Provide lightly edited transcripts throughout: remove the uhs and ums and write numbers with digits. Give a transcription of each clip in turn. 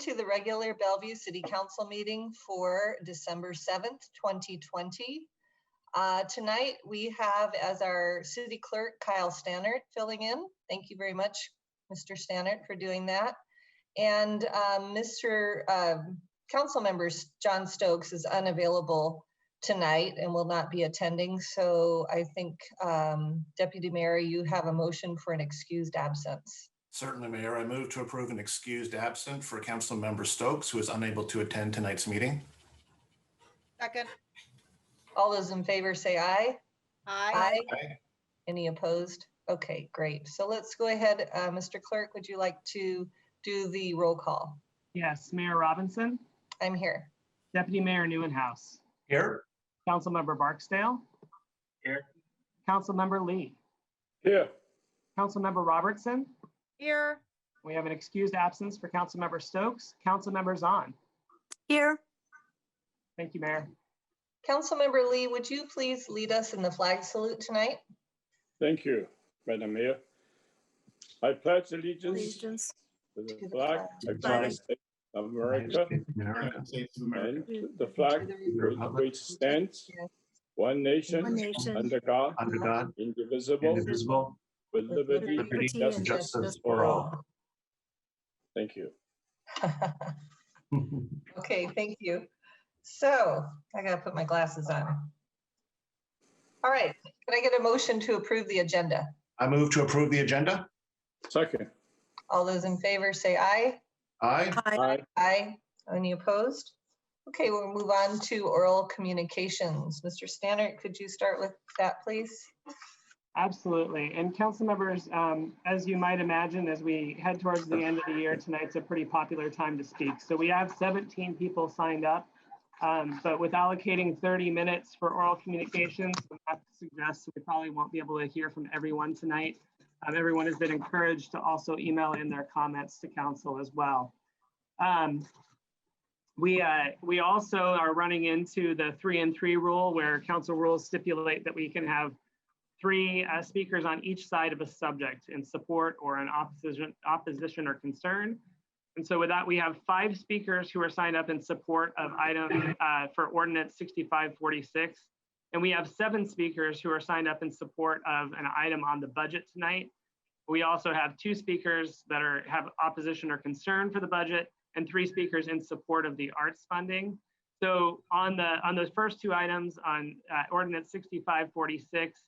to the regular Bellevue City Council meeting for December 7th, 2020. Tonight we have as our city clerk, Kyle Stannard, filling in. Thank you very much, Mr. Stannard, for doing that. And Mr. Council members, John Stokes is unavailable tonight and will not be attending. So I think Deputy Mayor, you have a motion for an excused absence. Certainly, Mayor. I move to approve an excused absent for Council Member Stokes, who is unable to attend tonight's meeting. Second. All those in favor say aye. Aye. Aye. Any opposed? Okay, great. So let's go ahead. Mr. Clerk, would you like to do the roll call? Yes, Mayor Robinson. I'm here. Deputy Mayor Newenhouse. Here. Councilmember Barksdale. Here. Councilmember Lee. Here. Councilmember Robertson. Here. We have an excused absence for Councilmember Stokes. Councilmember Zahn. Here. Thank you, Mayor. Councilmember Lee, would you please lead us in the flag salute tonight? Thank you, Madam Mayor. I pledge allegiance to the flag of the United States of America and the flag which stands one nation under God, indivisible, with liberty and justice for all. Thank you. Okay, thank you. So I gotta put my glasses on. All right, can I get a motion to approve the agenda? I move to approve the agenda. Second. All those in favor say aye. Aye. Aye. Aye. Any opposed? Okay, we'll move on to oral communications. Mr. Stannard, could you start with that, please? Absolutely. And council members, as you might imagine, as we head towards the end of the year, tonight's a pretty popular time to speak. So we have 17 people signed up, but with allocating 30 minutes for oral communications, that suggests we probably won't be able to hear from everyone tonight. Everyone has been encouraged to also email in their comments to council as well. We also are running into the 3-and-3 rule, where council rules stipulate that we can have 3 speakers on each side of a subject in support or in opposition or concern. And so with that, we have 5 speakers who are signed up in support of item for ordinance 6546. And we have 7 speakers who are signed up in support of an item on the budget tonight. We also have 2 speakers that have opposition or concern for the budget, and 3 speakers in support of the arts funding. So on those first 2 items on ordinance 6546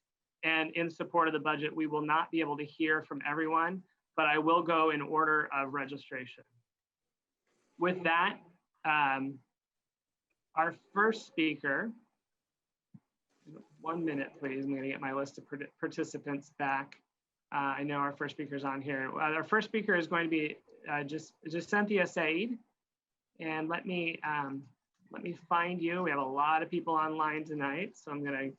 and in support of the budget, we will not be able to hear from everyone, but I will go in order of registration. With that, our first speaker, 1 minute, please. I'm gonna get my list of participants back. I know our first speaker is on here. Our first speaker is going to be just Cynthia Said. And let me find you. We have a lot of people online tonight, so I'm gonna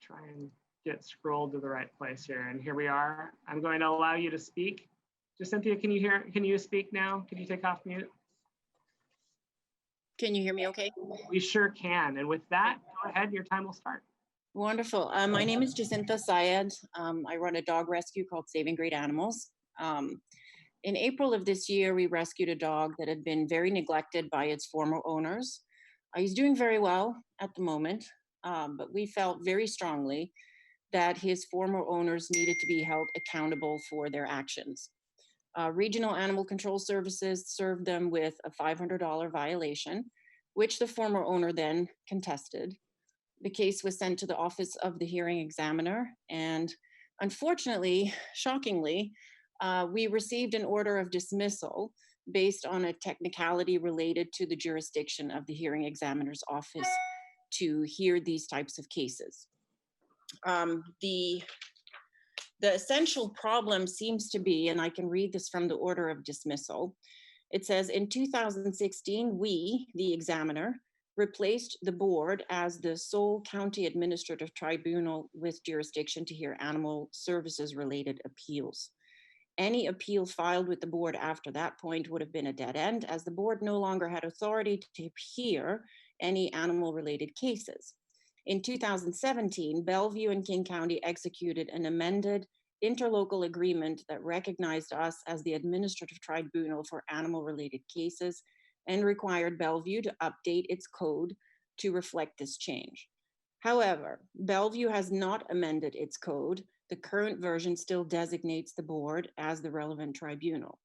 try and get scrolled to the right place here. And here we are. I'm going to allow you to speak. Just Cynthia, can you speak now? Can you take off mute? Can you hear me okay? We sure can. And with that, go ahead, your time will start. Wonderful. My name is Jacinta Syed. I run a dog rescue called Saving Great Animals. In April of this year, we rescued a dog that had been very neglected by its former owners. He's doing very well at the moment, but we felt very strongly that his former owners needed to be held accountable for their actions. Regional Animal Control Services served them with a $500 violation, which the former owner then contested. The case was sent to the Office of the Hearing Examiner, and unfortunately, shockingly, we received an order of dismissal based on a technicality related to the jurisdiction of the Hearing Examiner's office to hear these types of cases. The essential problem seems to be, and I can read this from the order of dismissal. It says, in 2016, we, the examiner, replaced the board as the sole county administrative tribunal with jurisdiction to hear animal services related appeals. Any appeal filed with the board after that point would have been a dead end, as the board no longer had authority to hear any animal related cases. In 2017, Bellevue and King County executed an amended interlocal agreement that recognized us as the administrative tribunal for animal-related cases and required Bellevue to update its code to reflect this change. However, Bellevue has not amended its code. The current version still designates the board as the relevant tribunal.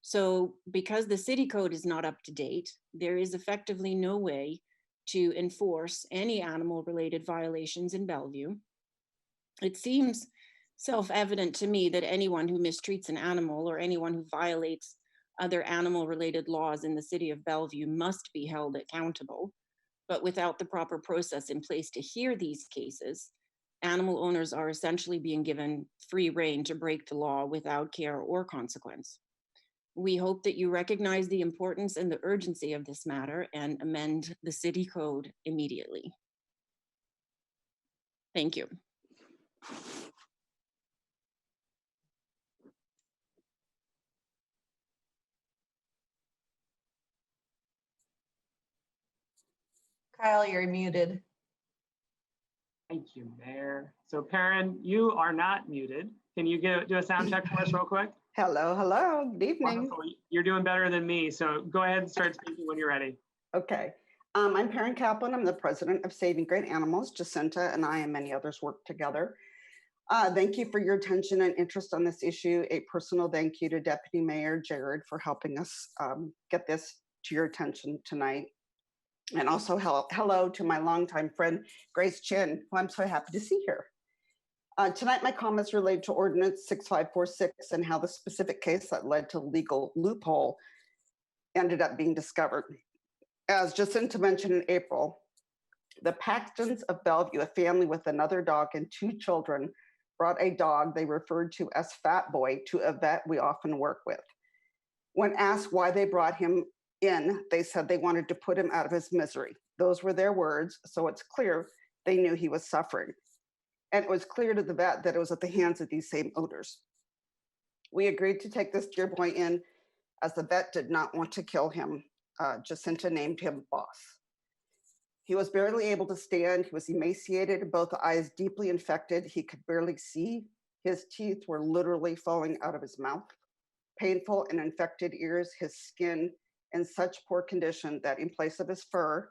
So because the city code is not up to date, there is effectively no way to enforce any animal-related violations in Bellevue. It seems self-evident to me that anyone who mistreats an animal or anyone who violates other animal-related laws in the city of Bellevue must be held accountable. But without the proper process in place to hear these cases, animal owners are essentially being given free rein to break the law without care or consequence. We hope that you recognize the importance and the urgency of this matter and amend the city code immediately. Thank you. Kyle, you're muted. Thank you, Mayor. So Perrin, you are not muted. Can you do a sound check for us real quick? Hello, hello, good evening. Wonderful. You're doing better than me, so go ahead and start speaking when you're ready. Okay, I'm Perrin Kaplan. I'm the president of Saving Great Animals. Jacinta and I and many others work together. Thank you for your attention and interest on this issue. A personal thank you to Deputy Mayor Jared for helping us get this to your attention tonight. And also hello to my longtime friend, Grace Chin, who I'm so happy to see here. Tonight, my comments relate to Ordinance 6546 and how the specific case that led to legal loophole ended up being discovered. As Jacinta mentioned in April, the Paxtons of Bellevue, a family with another dog and 2 children, brought a dog they referred to as Fat Boy to a vet we often work with. When asked why they brought him in, they said they wanted to put him out of his misery. Those were their words, so it's clear they knew he was suffering. And it was clear to the vet that it was at the hands of these same owners. We agreed to take this dear boy in as the vet did not want to kill him. Jacinta named him Boss. He was barely able to stand. He was emaciated, both eyes deeply infected. He could barely see. His teeth were literally falling out of his mouth. Painful and infected ears, his skin in such poor condition that in place of his fur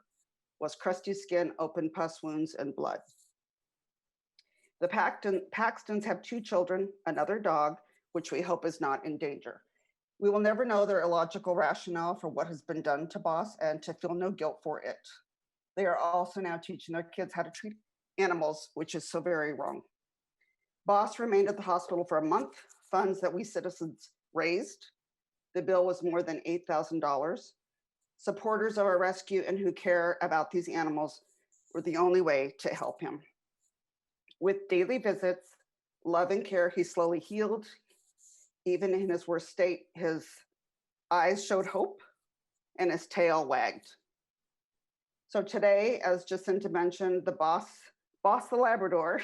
was crusty skin, open pus wounds, and blood. The Paxtons have 2 children, another dog, which we hope is not in danger. We will never know their illogical rationale for what has been done to Boss and to feel no guilt for it. They are also now teaching their kids how to treat animals, which is so very wrong. Boss remained at the hospital for a month, funds that we citizens raised. The bill was more than $8,000. Supporters of our rescue and who care about these animals were the only way to help him. With daily visits, love and care, he slowly healed. Even in his worst state, his eyes showed hope and his tail wagged. So today, as Jacinta mentioned, the Boss the Labrador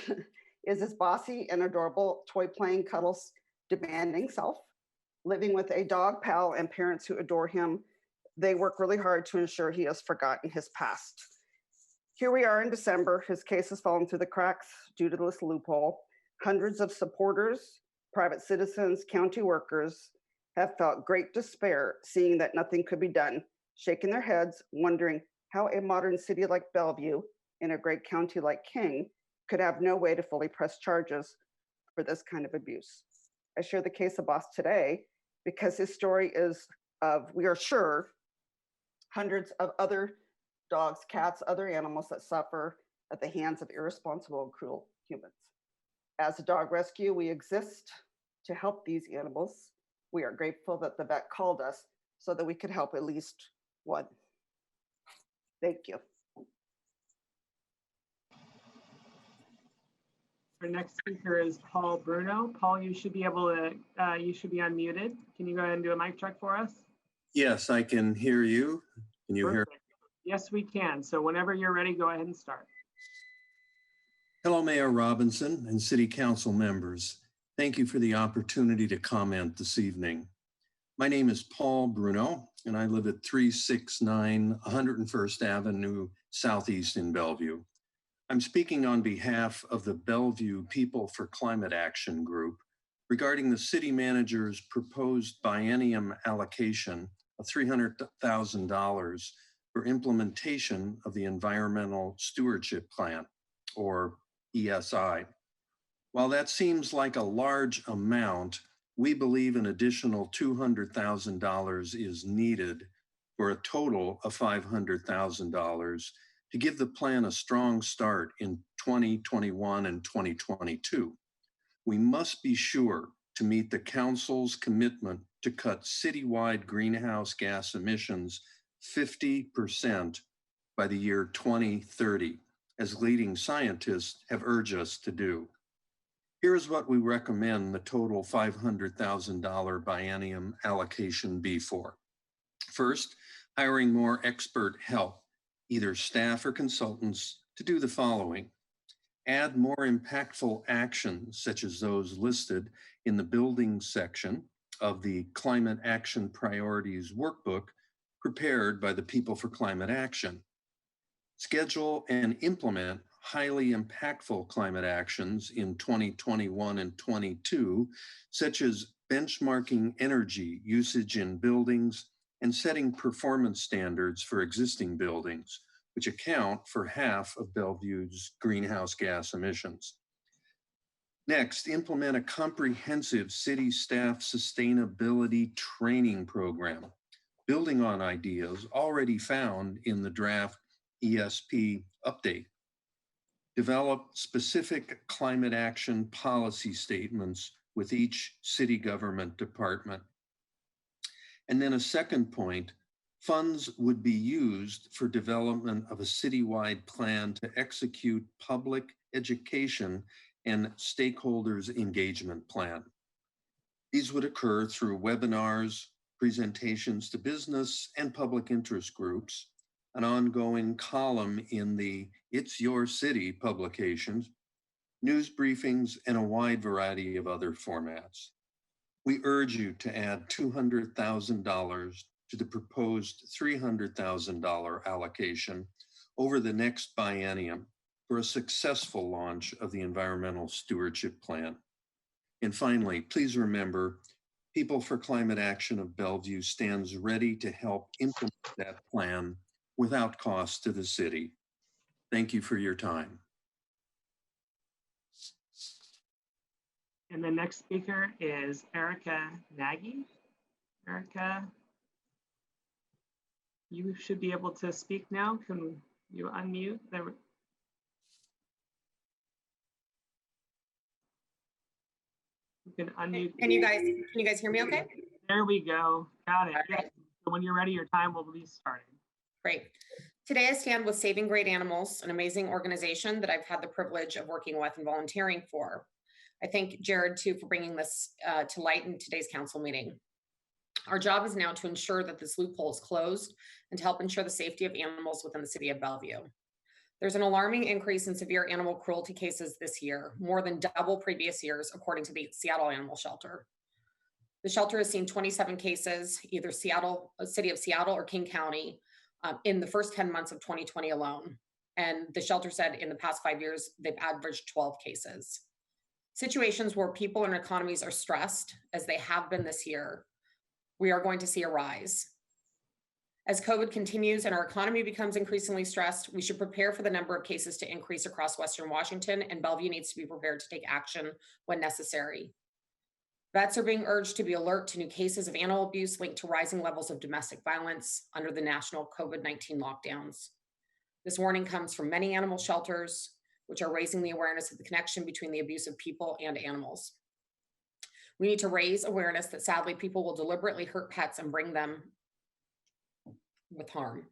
is his bossy and adorable toy playing, cuddles, demanding self. Living with a dog pal and parents who adore him, they work really hard to ensure he has forgotten his past. Here we are in December. His case has fallen through the cracks due to this loophole. Hundreds of supporters, private citizens, county workers have felt great despair seeing that nothing could be done, shaking their heads, wondering how a modern city like Bellevue in a great county like King could have no way to fully press charges for this kind of abuse. I share the case of Boss today because his story is of, we are sure, hundreds of other dogs, cats, other animals that suffer at the hands of irresponsible and cruel humans. As a dog rescue, we exist to help these animals. We are grateful that the vet called us so that we could help at least one. Thank you. Our next speaker is Paul Bruno. Paul, you should be able to, you should be unmuted. Can you go ahead and do a mic check for us? Yes, I can hear you. Can you hear? Yes, we can. So whenever you're ready, go ahead and start. Hello, Mayor Robinson and City Council members. Thank you for the opportunity to comment this evening. My name is Paul Bruno, and I live at 369 101st Avenue Southeast in Bellevue. I'm speaking on behalf of the Bellevue People for Climate Action Group, regarding the city manager's proposed biennium allocation of $300,000 for implementation of the Environmental Stewardship Plan, or ESI. While that seems like a large amount, we believe an additional $200,000 is needed for a total of $500,000 to give the plan a strong start in 2021 and 2022. We must be sure to meet the council's commitment to cut citywide greenhouse gas emissions 50% by the year 2030, as leading scientists have urged us to do. Here's what we recommend the total $500,000 biennium allocation be for. First, hiring more expert help, either staff or consultants, to do the following. Add more impactful actions, such as those listed in the building section of the Climate Action Priorities Workbook prepared by the People for Climate Action. Schedule and implement highly impactful climate actions in 2021 and 22, such as benchmarking energy usage in buildings and setting performance standards for existing buildings, which account for half of Bellevue's greenhouse gas emissions. Next, implement a comprehensive city staff sustainability training program, building on ideas already found in the draft ESP update. Develop specific climate action policy statements with each city government department. And then a second point, funds would be used for development of a citywide plan to execute public education and stakeholders engagement plan. These would occur through webinars, presentations to business and public interest groups, an ongoing column in the It's Your City publications, news briefings, and a wide variety of other formats. We urge you to add $200,000 to the proposed $300,000 allocation over the next biennium for a successful launch of the Environmental Stewardship Plan. And finally, please remember, People for Climate Action of Bellevue stands ready to help implement that plan without cost to the city. Thank you for your time. And the next speaker is Erica Nagy. Erica, you should be able to speak now. Can you unmute? There. You can unmute. Can you guys hear me okay? There we go. Got it. All Yes. right. So when you're ready, your time will be starting. Great. Today I stand with Saving Great Animals, an amazing organization that I've had the privilege of working with and volunteering for. I thank Jared too for bringing this to light in today's council meeting. Our job is now to ensure that this loophole is closed and to help ensure the safety of animals within the city of Bellevue. There's an alarming increase in severe animal cruelty cases this year, more than double previous years, according to the Seattle Animal Shelter. The shelter has seen 27 cases, either City of Seattle or King County, in the first 10 months of 2020 alone. And the shelter said in the past 5 years, they've averaged 12 cases. Situations where people and economies are stressed, as they have been this year, we are going to see a rise. As COVID continues and our economy becomes increasingly stressed, we should prepare for the number of cases to increase across Western Washington, and Bellevue needs to be prepared to take action when necessary. Vets are being urged to be alert to new cases of animal abuse linked to rising levels of domestic violence under the national COVID-19 lockdowns. This warning comes from many animal shelters, which are raising the awareness of the connection between the abuse of people and animals. We need to raise awareness that sadly people will deliberately hurt pets and bring them with harm.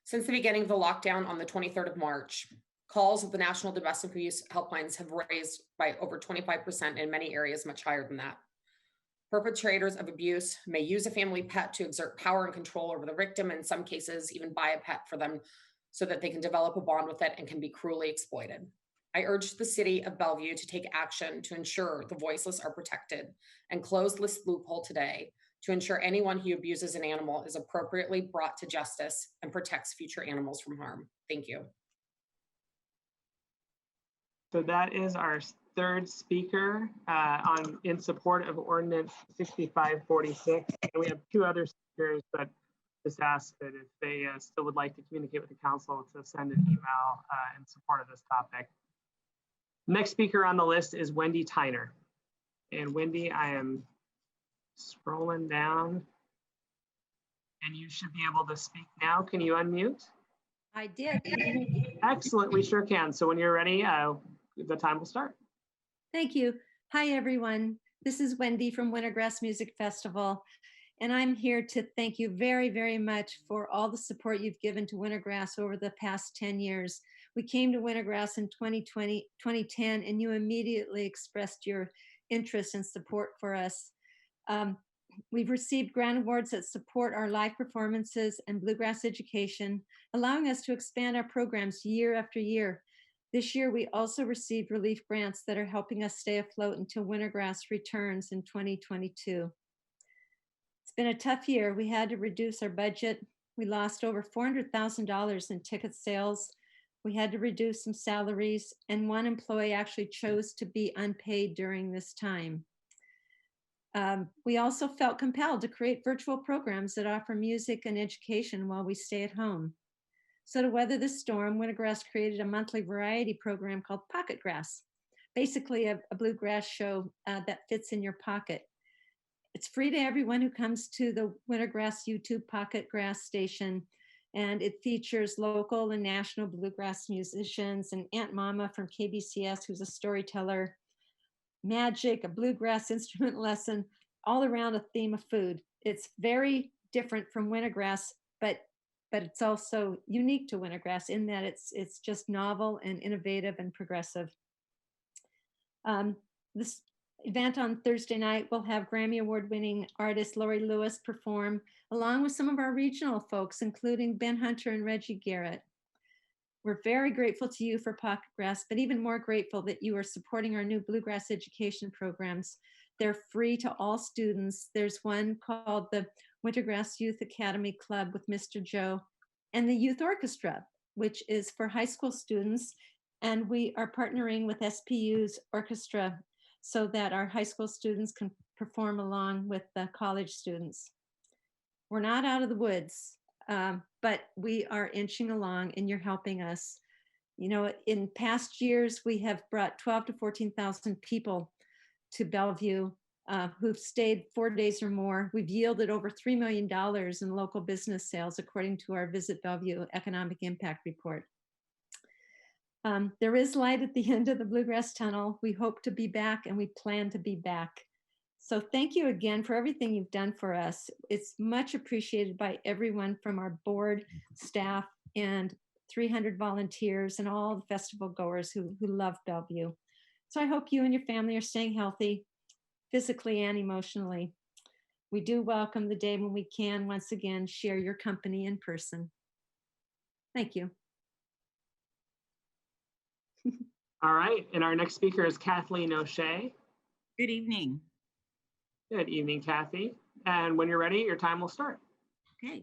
Since the beginning of the lockdown on the 23rd of March, calls of the National Domestic Abuse Helplines have raised by over 25%, in many areas much higher than that. Perpetrators of abuse may use a family pet to exert power and control over the victim, in some cases even buy a pet for them so that they can develop a bond with it and can be cruelly exploited. I urge the city of Bellevue to take action to ensure the voiceless are protected and close this loophole today to ensure anyone who abuses an animal is appropriately brought to justice and protects future animals from harm. Thank you. So that is our third speaker in support of ordinance 6546. And we have two other speakers, but just ask that if they still would like to communicate with the council to send an email in support of this topic. Next speaker on the list is Wendy Tyner. And Wendy, I am scrolling down and you should be able to speak now. Can you unmute? I did. Excellent, we sure can. So when you're ready, the time will start. Thank you. Hi, everyone. This is Wendy from Wintergrass Music Festival. And I'm here to thank you very, very much for all the support you've given to Wintergrass over the past 10 years. We came to Wintergrass in 2010, and you immediately expressed your interest and support for us. We've received grant awards that support our live performances and bluegrass education, allowing us to expand our programs year after year. This year, we also received relief grants that are helping us stay afloat until Wintergrass returns in 2022. It's been a tough year. We had to reduce our budget. We lost over $400,000 in ticket sales. We had to reduce some salaries, and one employee actually chose to be unpaid during this time. We also felt compelled to create virtual programs that offer music and education while we stay at home. So to weather the storm, Wintergrass created a monthly variety program called Pocket Grass, basically a bluegrass show that fits in your pocket. It's free to everyone who comes to the Wintergrass YouTube Pocket Grass station, and it features local and national bluegrass musicians and Aunt Mama from KBCS, who's a storyteller, magic, a bluegrass instrument lesson, all around a theme of food. It's very different from Wintergrass, but it's also unique to Wintergrass in that it's just novel and innovative and progressive. This event on Thursday night will have Grammy Award-winning artist Lori Lewis perform, along with some of our regional folks, including Ben Hunter and Reggie Garrett. We're very grateful to you for Pocket Grass, but even more grateful that you are supporting our new bluegrass education programs. They're free to all students. There's one called the Wintergrass Youth Academy Club with Mr. Joe, and the Youth Orchestra, which is for high school students. And we are partnering with SPU's orchestra so that our high school students can perform along with the college students. We're not out of the woods, but we are inching along and you're helping us. You know, in past years, we have brought 12 to 14,000 people to Bellevue who've stayed 4 days or more. We've yielded over $3 million in local business sales, according to our Visit Bellevue Economic Impact Report. There is light at the end of the Bluegrass Tunnel. We hope to be back and we plan to be back. So thank you again for everything you've done for us. It's much appreciated by everyone from our board, staff, and 300 volunteers and all the festival goers who love Bellevue. So I hope you and your family are staying healthy, physically and emotionally. We do welcome the day when we can once again share your company in person. Thank you. All right, and our next speaker is Kathleen O'Shea. Good evening. Good evening, Kathy. And when you're ready, your time will start. Okay.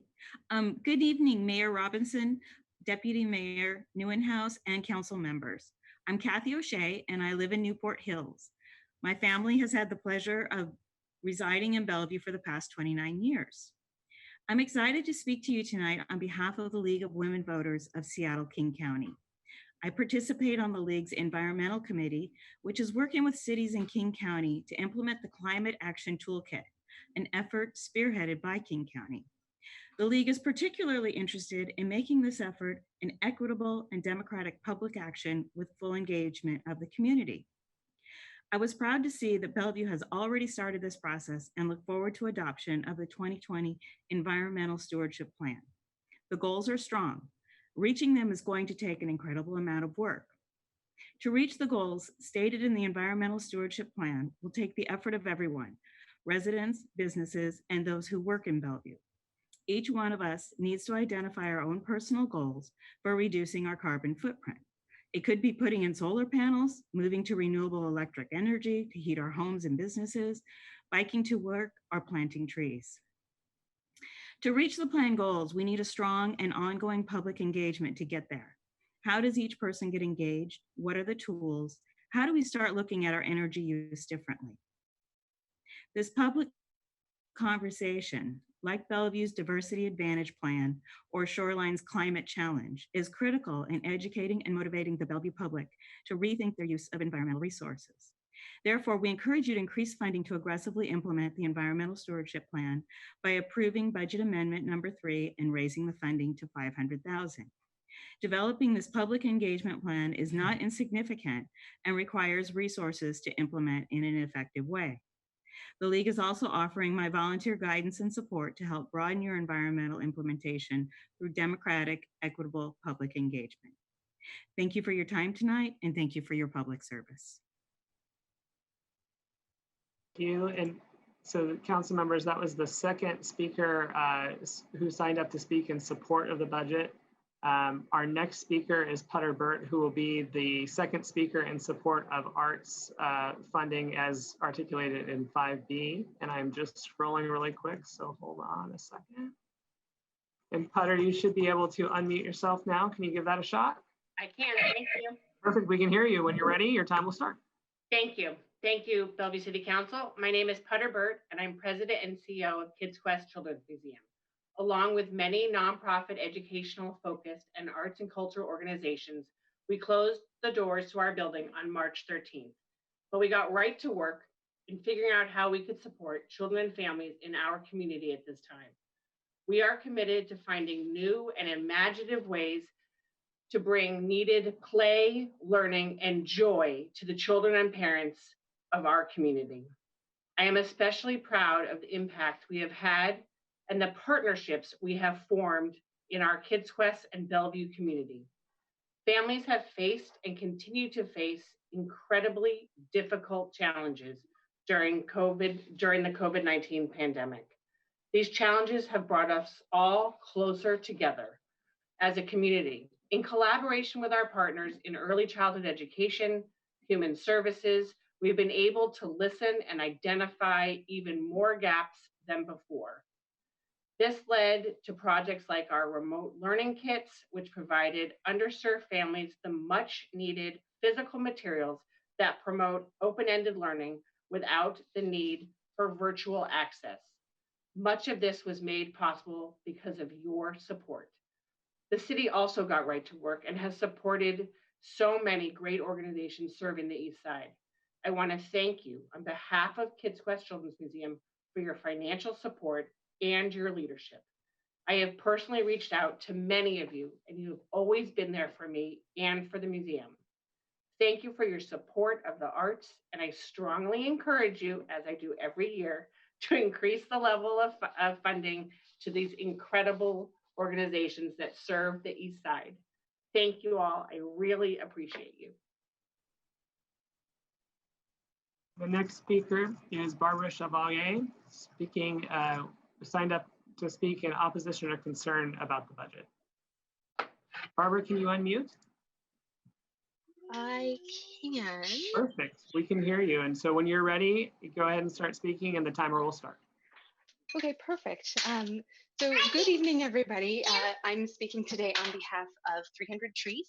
Good evening, Mayor Robinson, Deputy Mayor Newenhouse, and council members. I'm Kathy O'Shea, and I live in Newport Hills. My family has had the pleasure of residing in Bellevue for the past 29 years. I'm excited to speak to you tonight on behalf of the League of Women Voters of Seattle-King County. I participate on the League's Environmental Committee, which is working with cities in King County to implement the Climate Action Toolkit, an effort spearheaded by King County. The League is particularly interested in making this effort an equitable and democratic public action with full engagement of the community. I was proud to see that Bellevue has already started this process and look forward to adoption of the 2020 Environmental Stewardship Plan. The goals are strong. Reaching them is going to take an incredible amount of work. To reach the goals stated in the Environmental Stewardship Plan will take the effort of everyone, residents, businesses, and those who work in Bellevue. Each one of us needs to identify our own personal goals for reducing our carbon footprint. It could be putting in solar panels, moving to renewable electric energy to heat our homes and businesses, biking to work, or planting trees. To reach the plan goals, we need a strong and ongoing public engagement to get there. How does each person get engaged? What are the tools? How do we start looking at our energy use differently? This public conversation, like Bellevue's Diversity Advantage Plan or Shoreline's Climate Challenge, is critical in educating and motivating the Bellevue public to rethink their use of environmental resources. Therefore, we encourage you to increase funding to aggressively implement the Environmental Stewardship Plan by approving Budget Amendment number 3 and raising the funding to $500,000. Developing this public engagement plan is not insignificant and requires resources to implement in an effective way. The League is also offering my volunteer guidance and support to help broaden your environmental implementation through democratic, equitable public engagement. Thank you for your time tonight, and thank you for your public service. Thank you. And so, council members, that was the second speaker who signed up to speak in support of the budget. Our next speaker is Burt, who will be the second speaker in support of arts funding as articulated in 5B. And I'm just scrolling really quick, so hold on a second. And Putter, you should be able to unmute yourself now. Can you give that a shot? I can, thank you. Perfect, we can hear you. When you're ready, your time will start. Thank you. Thank you, Bellevue City Council. My name is Burt, and I'm president and CEO of Kids Quest Children's Museum. Along with many nonprofit educational focused and arts and cultural organizations, we closed the doors to our building on March 13th. But we got right to work in figuring out how we could support children and families in our community at this time. We are committed to finding new and imaginative ways to bring needed play, learning, and joy to the children and parents of our community. I am especially proud of the impact we have had and the partnerships we have formed in our Kids Quest and Bellevue community. Families have faced and continue to face incredibly difficult challenges during the COVID-19 pandemic. These challenges have brought us all closer together as a community in collaboration with our partners in early childhood education, human services. We've been able to listen and identify even more gaps than before. This led to projects like our remote learning kits, which provided underserved families the much needed physical materials that promote open-ended learning without the need for virtual access. Much of this was made possible because of your support. The city also got right to work and has supported so many great organizations serving the East Side. I want to thank you on behalf of Kids Quest Children's Museum for your financial support and your leadership. I have personally reached out to many of you, and you have always been there for me and for the museum. Thank you for your support of the arts, and I strongly encourage you, as I do every year, to increase the level of funding to these incredible organizations that serve the East Side. Thank you all. I really appreciate you. The next speaker is Barbara Chevalier, signed up to speak in opposition or concern about the budget. Barbara, can you unmute? I can. Perfect, we can hear you. And so when you're ready, go ahead and start speaking and the timer will start. Okay, perfect. So good evening, everybody. I'm speaking today on behalf of 300 Trees,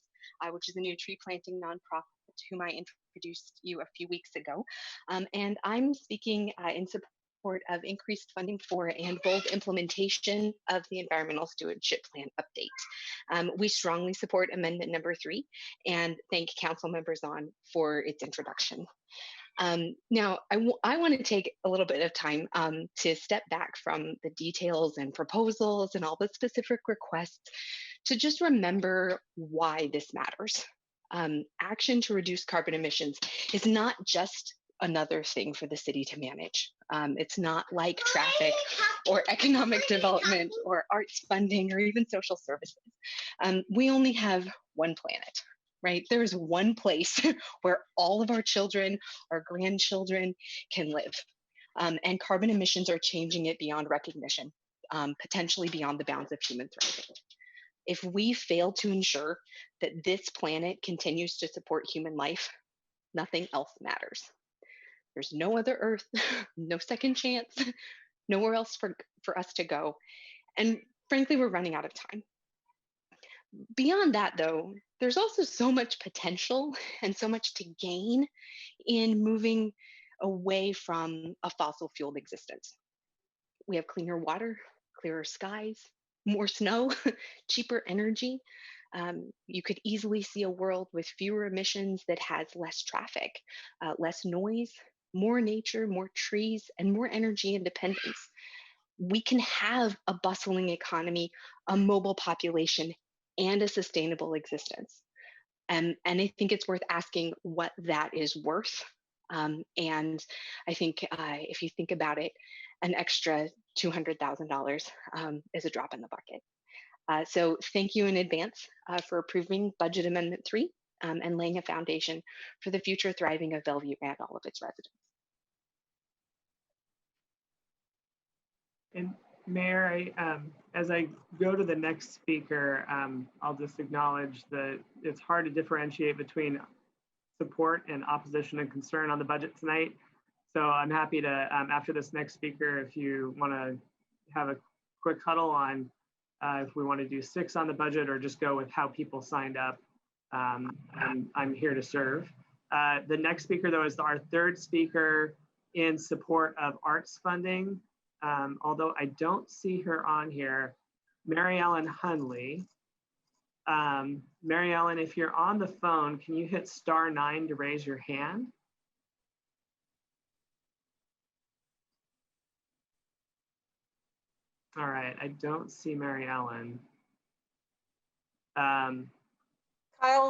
which is a new tree planting nonprofit whom I introduced you a few weeks ago. And I'm speaking in support of increased funding for and bold implementation of the Environmental Stewardship Plan update. We strongly support Amendment number 3 and thank Council Members on for its introduction. Now, I want to take a little bit of time to step back from the details and proposals and all the specific requests to just remember why this matters. Action to reduce carbon emissions is not just another thing for the city to manage. It's not like traffic or economic development or arts funding or even social services. We only have one planet. Right? There's one place where all of our children, our grandchildren can live. And carbon emissions are changing it beyond recognition, potentially beyond the bounds of human thriving. If we fail to ensure that this planet continues to support human life, nothing else matters. There's no other Earth, no second chance, nowhere else for us to go. And frankly, we're running out of time. Beyond that, though, there's also so much potential and so much to gain in moving away from a fossil fueled existence. We have cleaner water, clearer skies, more snow, cheaper energy. You could easily see a world with fewer emissions that has less traffic, less noise, more nature, more trees, and more energy independence. We can have a bustling economy, a mobile population, and a sustainable existence. And I think it's worth asking what that is worth. And I think if you think about it, an extra $200,000 is a drop in the bucket. So thank you in advance for approving Budget Amendment 3 and laying a foundation for the future thriving of Bellevue and all of its residents. And Mayor, as I go to the next speaker, I'll just acknowledge that it's hard to differentiate between support and opposition and concern on the budget tonight. So I'm happy to, after this next speaker, if you want to have a quick huddle on if we want to do 6 on the budget or just go with how people signed up, I'm here to serve. The next speaker, though, is our third speaker in support of arts funding. Although I don't see her on here, Mary Ellenhundley. Mary Ellen, if you're on the phone, can you hit *9 to raise your hand? All right, I don't see Mary Ellen. Kyle,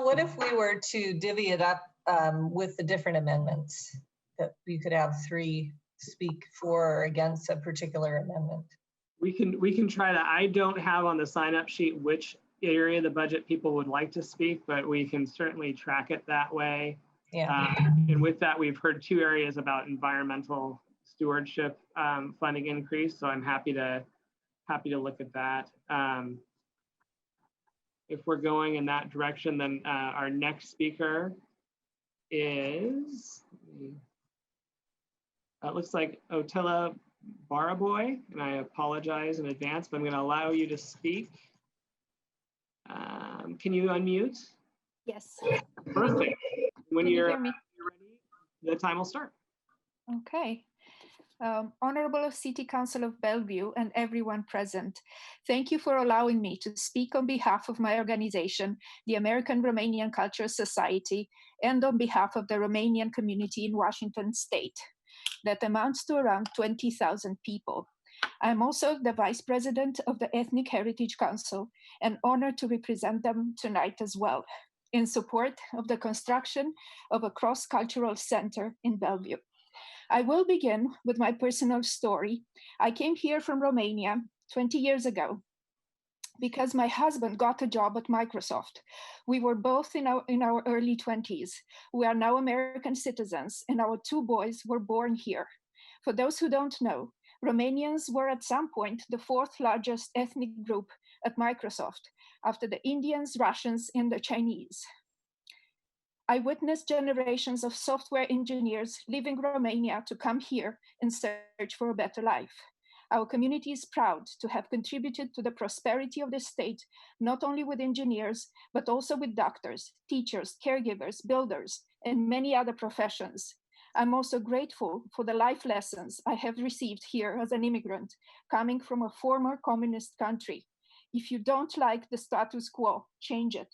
what if we were to divvy it up with the different amendments? That you could have 3 speak for or against a particular amendment. We can try to. I don't have on the sign-up sheet which area of the budget people would like to speak, but we can certainly track it that way. Yeah. And with that, we've heard 2 areas about environmental stewardship funding increase. So I'm happy to look at that. If we're going in that direction, then our next speaker is. It looks like Otella Baraboy, and I apologize in advance, but I'm going to allow you to speak. Can you unmute? Yes. Perfect. When you're hear me? ready, the time will start. Okay. Honorable City Council of Bellevue and everyone present, thank you for allowing me to speak on behalf of my organization, the American Romanian Cultural Society, and on behalf of the Romanian community in Washington State. That amounts to around 20,000 people. I'm also the Vice President of the Ethnic Heritage Council and honored to represent them tonight as well, in support of the construction of a cross-cultural center in Bellevue. I will begin with my personal story. I came here from Romania 20 years ago because my husband got a job at Microsoft. We were both in our early 20s. We are now American citizens, and our 2 boys were born here. For those who don't know, Romanians were at some point the 4th largest ethnic group at Microsoft, after the Indians, Russians, and the Chinese. I witnessed generations of software engineers leaving Romania to come here and search for a better life. Our community is proud to have contributed to the prosperity of the state, not only with engineers, but also with doctors, teachers, caregivers, builders, and many other professions. I'm also grateful for the life lessons I have received here as an immigrant, coming from a former communist country. If you don't like the status quo, change it.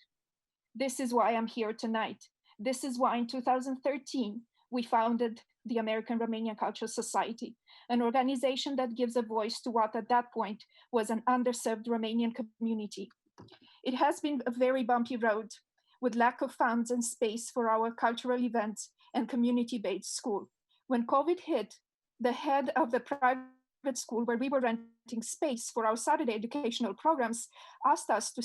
This is why I'm here tonight. This is why in 2013, we founded the American Romanian Cultural Society, an organization that gives a voice to what at that point was an underserved Romanian community. It has been a very bumpy road with lack of funds and space for our cultural events and community-based school. When COVID hit, the head of the private school where we were renting space for our Saturday educational programs asked us to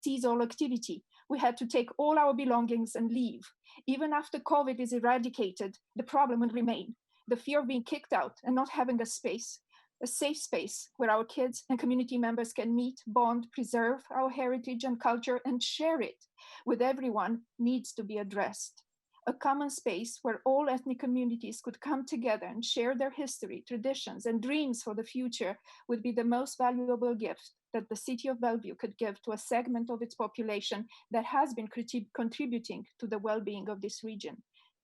cease all activity. We had to take all our belongings and leave. Even after COVID is eradicated, the problem will remain. The fear of being kicked out and not having a space, a safe space where our kids and community members can meet, bond, preserve our heritage and culture and share it with everyone needs to be addressed. a common space where all ethnic communities could come together and share their history, traditions, and dreams for the future would be the most valuable gift that the city of Bellevue could give to a segment of its population that has been contributing to the well-being of this region.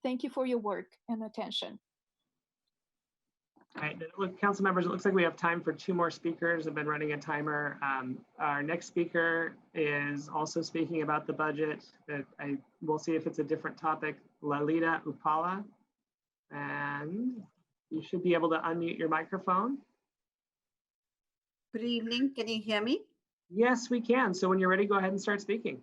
Thank you for your work and attention. All right, look, council members, it looks like we have time for 2 more speakers. I've been running a timer. Our next speaker is also speaking about the budget. We'll see if it's a different topic. Lalita Upala, and you should be able to unmute your microphone. Good evening. Can you hear me? Yes, we can. So when you're ready, go ahead and start speaking.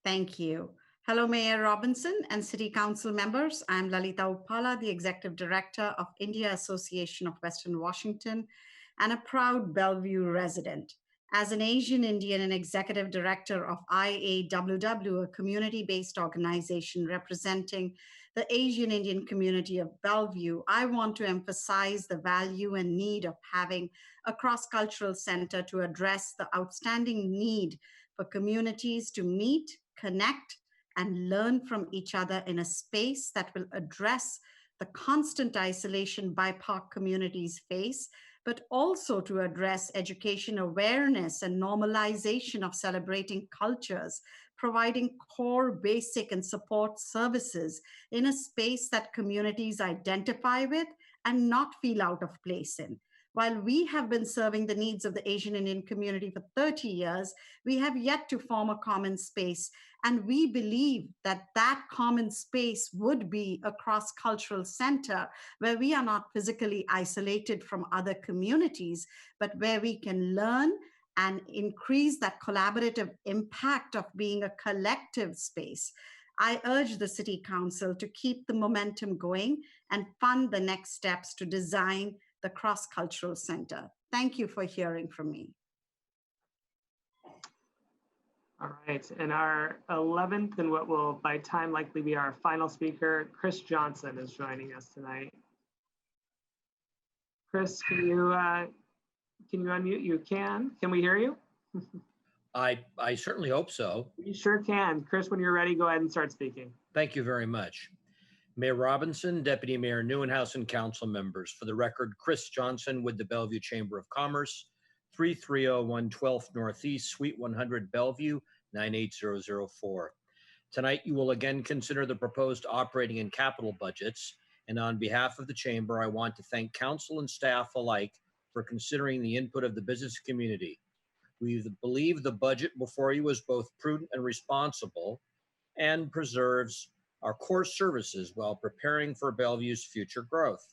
Thank you. Hello, Mayor Robinson and City Council members. I'm Lalita Upala, the Executive Director of India Association of Western Washington and a proud Bellevue resident. As an Asian Indian and Executive Director of IAWW, a community-based organization representing the Asian Indian community of Bellevue, I want to emphasize the value and need of having a cross-cultural center to address the outstanding need for communities to meet, connect, and learn from each other in a space that will address the constant isolation BIPOC communities face, but also to address education awareness and normalization of celebrating cultures, providing core, basic, and support services in a space that communities identify with and not feel out of place in. While we have been serving the needs of the Asian Indian community for 30 years, we have yet to form a common space. And we believe that that common space would be a cross-cultural center where we are not physically isolated from other communities, but where we can learn and increase that collaborative impact of being a collective space. I urge the City Council to keep the momentum going and fund the next steps to design the cross-cultural center. Thank you for hearing from me. All right, and our 11th and what will by time likely be our final speaker, Chris Johnson, is joining us tonight. Chris, can you unmute? You can. Can we hear you? I certainly hope so. You sure can. Chris, when you're ready, go ahead and start speaking. Thank you very much. Mayor Robinson, Deputy Mayor Neuenhuis, and council members. For the record, Chris Johnson with the Bellevue Chamber of Commerce, 3301 12th Northeast, Suite 100, Bellevue, 98004. Tonight, you will again consider the proposed operating and capital budgets. And on behalf of the Chamber, I want to thank council and staff alike for considering the input of the business community. We believe the budget before you is both prudent and responsible and preserves our core services while preparing for Bellevue's future growth.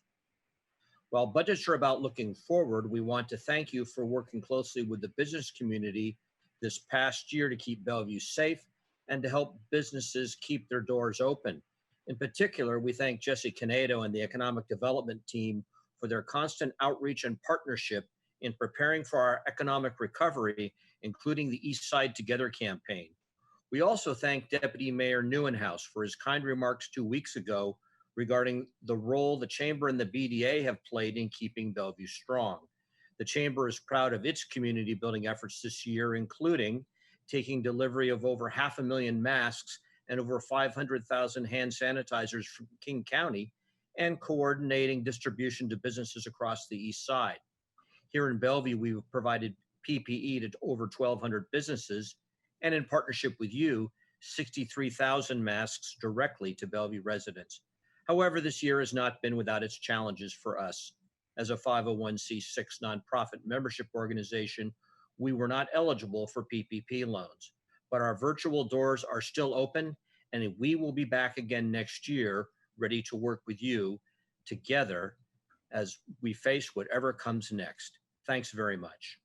While budgets are about looking forward, we want to thank you for working closely with the business community this past year to keep Bellevue safe and to help businesses keep their doors open. In particular, we thank Jesse Canedo and the Economic Development team for their constant outreach and partnership in preparing for our economic recovery, including the East Side Together campaign. We also thank Deputy Mayor Neuenhuis for his kind remarks 2 weeks ago regarding the role the Chamber and the BDA have played in keeping Bellevue strong. The Chamber is proud of its community building efforts this year, including taking delivery of over 500,000 masks and over 500,000 hand sanitizers from King County and coordinating distribution to businesses across the East Side. Here in Bellevue, we've provided PPE to over 1,200 businesses, and in partnership with you, 63,000 masks directly to Bellevue residents. However, this year has not been without its challenges for us. As a 501c6 nonprofit membership organization, we were not eligible for PPP loans, but our virtual doors are still open, and we will be back again next year, ready to work with you together as we face whatever comes next. Thanks very much.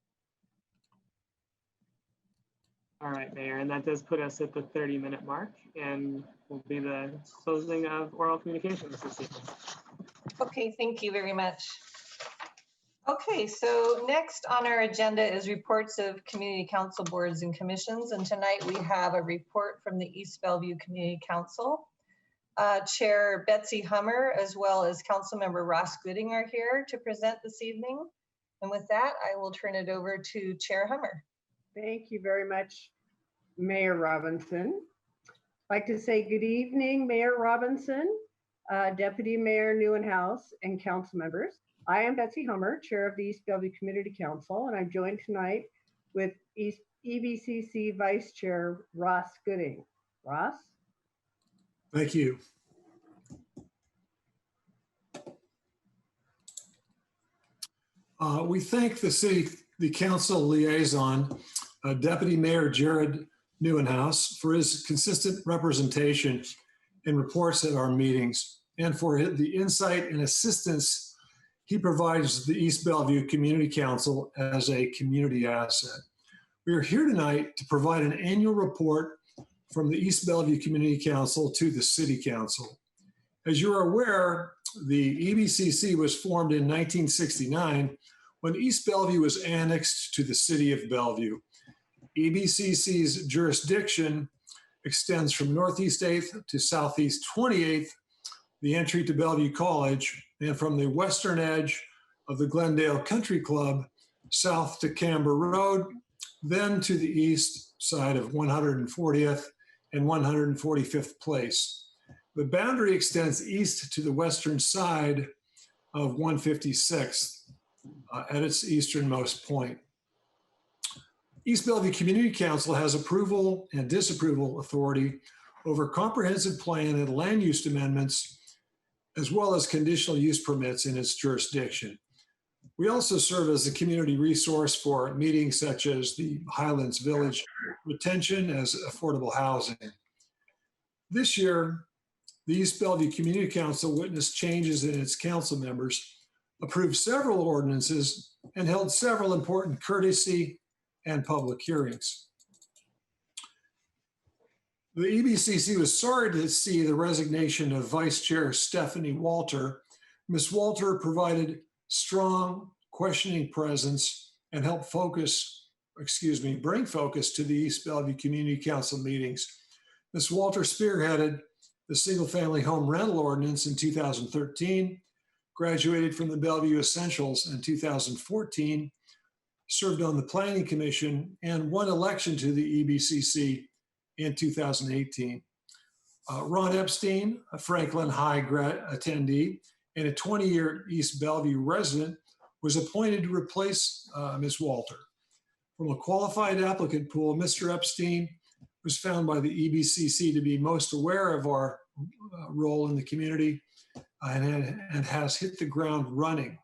All right, Mayor, and that does put us at the 30-minute mark and will be the closing of oral communications this evening. Okay, thank you very much. Okay, so next on our agenda is reports of community council boards and commissions. And tonight we have a report from the East Bellevue Community Council. Chair Betsy Hummer, as well as Councilmember Ross Gooding are here to present this evening. And with that, I will turn it over to Chair Hummer. Thank you very much, Mayor Robinson. like to say good evening, Mayor Robinson, Deputy Mayor Neuenhouse, and council members. I am Betsy Hummer, Chair of the East Bellevue Community Council, and I'm joined tonight with EBCC Vice Chair Ross Gooding. Ross? Thank you. We thank the council liaison, Deputy Mayor Jared Neuenhouse, for his consistent representation and reports at our meetings, and for the insight and assistance he provides the East Bellevue Community Council as a community asset. We are here tonight to provide an annual report from the East Bellevue Community Council to the City Council. As you are aware, the EBCC was formed in 1969 when East Bellevue was annexed to the City of Bellevue. EBCC's jurisdiction extends from Northeast 8th to Southeast 28th, the entry to Bellevue College, and from the western edge of the Glendale Country Club south to Camber Road, then to the east side of 140th and 145th Place. The boundary extends east to the western side of 156th at its easternmost point. East Bellevue Community Council has approval and disapproval authority over comprehensive plan and land use amendments, as well as conditional use permits in its jurisdiction. We also serve as a community resource for meetings such as the Highlands Village retention as affordable housing. This year, the East Bellevue Community Council witnessed changes in its council members, approved several ordinances, and held several important courtesy and public hearings. The EBCC was sorry to see the resignation of Vice Chair Stephanie Walter. Ms. Walter provided strong questioning presence and helped bring focus to the East Bellevue Community Council meetings. Ms. Walter spearheaded the single-family home rental ordinance in 2013, graduated from the Bellevue Essentials in 2014, served on the Planning Commission, and won election to the EBCC in 2018. Ron Epstein, a Franklin High attendee and a 20-year East Bellevue resident, was appointed to replace Ms. Walter. From a qualified applicant pool, Mr. Epstein was found by the EBCC to be most aware of our role in the community and has hit the ground running.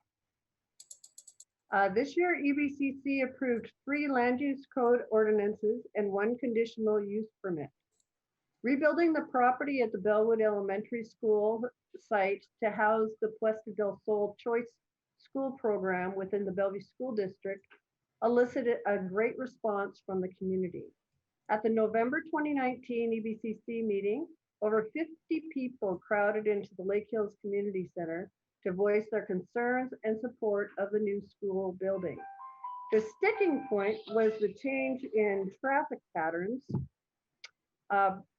This year, EBCC approved 3 land use code ordinances and 1 conditional use permit. Rebuilding the property at the Bellwood Elementary School site to house the Puesta del Sol Choice School program within the Bellevue School District elicited a great response from the community. At the November 2019 EBCC meeting, over 50 people crowded into the Lake Hills Community Center to voice their concerns and support of the new school building. The sticking point was the change in traffic patterns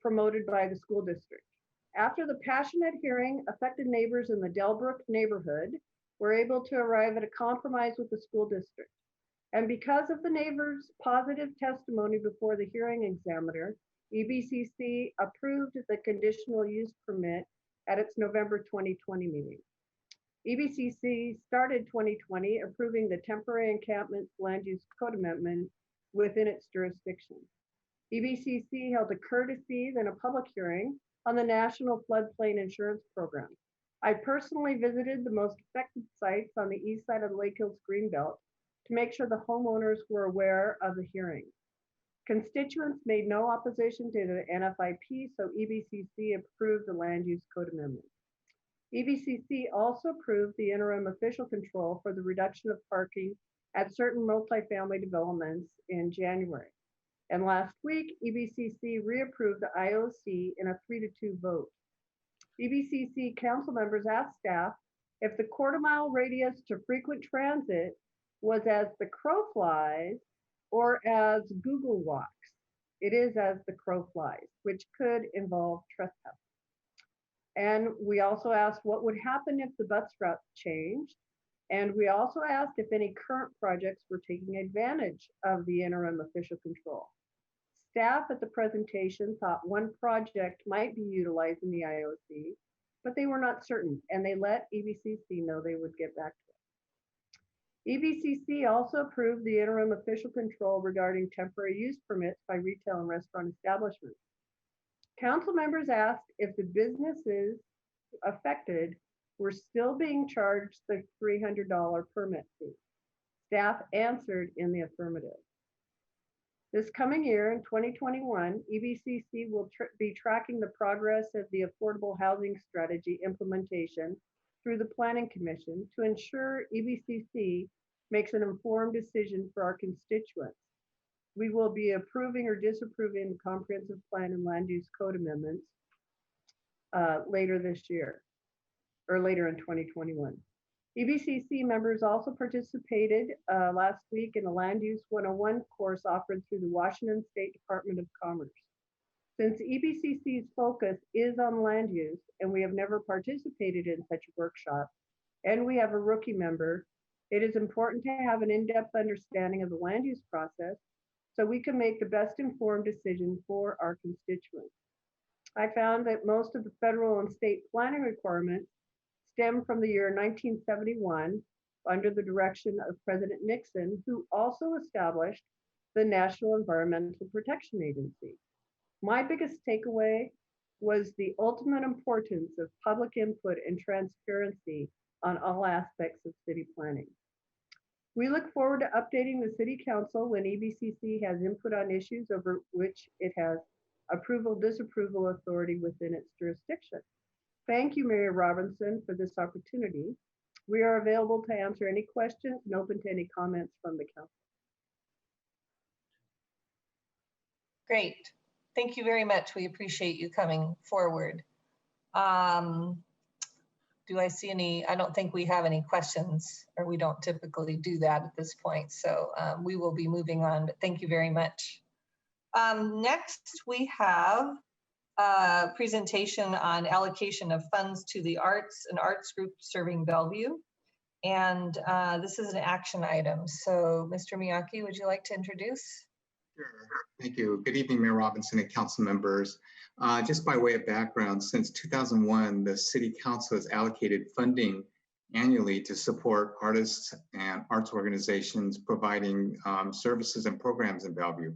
promoted by the school district. After the passionate hearing, affected neighbors in the Delbrook neighborhood were able to arrive at a compromise with the school district. And because of the neighbors' positive testimony before the hearing examiner, EBCC approved the conditional use permit at its November 2020 meeting. EBCC started 2020 approving the temporary encampment land use code amendment within its jurisdiction. EBCC held a courtesy, then a public hearing on the National Floodplain Insurance Program. I personally visited the most affected sites on the east side of the Lake Hills Greenbelt to make sure the homeowners were aware of the hearing. Constituents made no opposition to the NFIP, so EBCC approved the land use code amendment. EBCC also approved the interim official control for the reduction of parking at certain multifamily developments in January. And last week, EBCC reapproved the IOC in a 3-2 vote. EBCC council members asked staff if the quarter-mile radius to frequent transit was as the crow flies or as Google walks. It is as the crow flies, which could involve trespass. And we also asked what would happen if the bus route changed. And we also asked if any current projects were taking advantage of the interim official control. Staff at the presentation thought one project might be utilized in the IOC, but they were not certain, and they let EBCC know they would get back to it. EBCC also approved the interim official control regarding temporary use permits by retail and restaurant establishments. Council members asked if the businesses affected were still being charged the $300 permit fee. Staff answered in the affirmative. This coming year, in 2021, EBCC will be tracking the progress of the affordable housing strategy implementation through the Planning Commission to ensure EBCC makes an informed decision for our constituents. We will be approving or disapproving the comprehensive plan and land use code amendments later this year, or later in 2021. EBCC members also participated last week in the Land Use 101 course offered through the Washington State Department of Commerce. Since EBCC's focus is on land use, and we have never participated in such a workshop, and we have a rookie member, it is important to have an in-depth understanding of the land use process so we can make the best informed decision for our constituents. I found that most of the federal and state planning requirements stem from the year 1971 under the direction of President Nixon, who also established the National Environmental Protection Agency. My biggest takeaway was the ultimate importance of public input and transparency on all aspects of city planning. We look forward to updating the City Council when EBCC has input on issues over which it has approval, disapproval authority within its jurisdiction. Thank you, Mayor Robinson, for this opportunity. We are available to answer any questions and open to any comments from the council. Great. Thank you very much. We appreciate you coming forward. Do I see any? I don't think we have any questions, or we don't typically do that at this point. So we will be moving on, but thank you very much. Next, we have a presentation on allocation of funds to the arts and arts group serving Bellevue. And this is an action item. So Mr. Miyake, would you like to introduce? Sure. Thank you. Good evening, Mayor Robinson and council members. Just by way of background, since 2001, the City Council has allocated funding annually to support artists and arts organizations providing services and programs in Bellevue.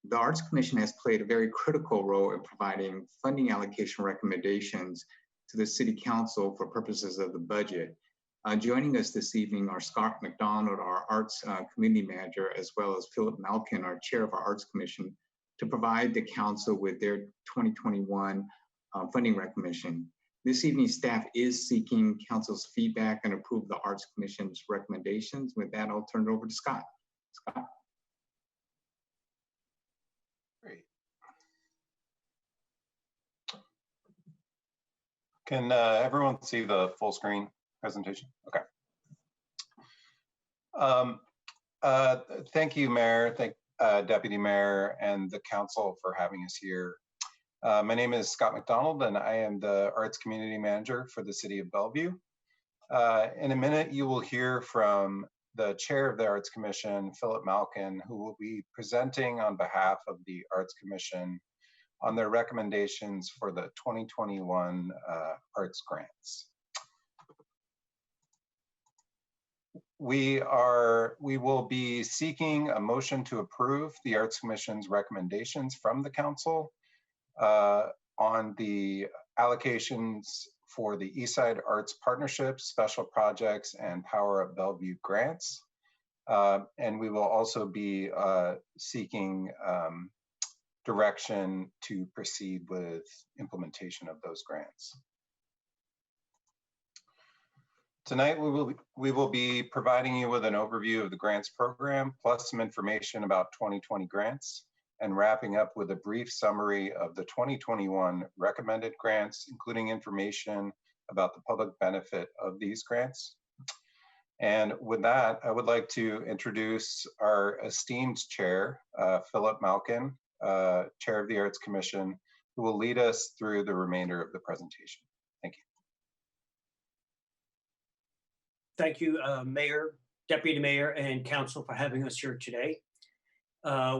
The Arts Commission has played a very critical role in providing funding allocation recommendations to the City Council for purposes of the budget. Joining us this evening are Scott McDonald, our Arts Community Manager, as well as Philip Malkin, our Chair of our Arts Commission, to provide the Council with their 2021 funding recommendation. This evening, staff is seeking Council's feedback and approve the Arts Commission's recommendations. With that, I'll turn it over to Scott. Scott. Great. Can everyone see the full screen presentation? Okay. Thank you, Mayor, Deputy Mayor, and the Council for having us here. My name is Scott McDonald, and I am the Arts Community Manager for the City of Bellevue. In a minute, you will hear from the Chair of the Arts Commission, Philip Malkin, who will be presenting on behalf of the Arts Commission on their recommendations for the 2021 arts grants. We will be seeking a motion to approve the Arts Commission's recommendations from the Council on the allocations for the Eastside Arts Partnership, Special Projects, and Power Up Bellevue grants. And we will also be seeking direction to proceed with implementation of those grants. Tonight, we will be providing you with an overview of the grants program, plus some information about 2020 grants, and wrapping up with a brief summary of the 2021 recommended grants, including information about the public benefit of these grants. And with that, I would like to introduce our esteemed chair, Philip Malkin, Chair of the Arts Commission, who will lead us through the remainder of the presentation. Thank you. Thank you, Mayor, Deputy Mayor, and Council for having us here today.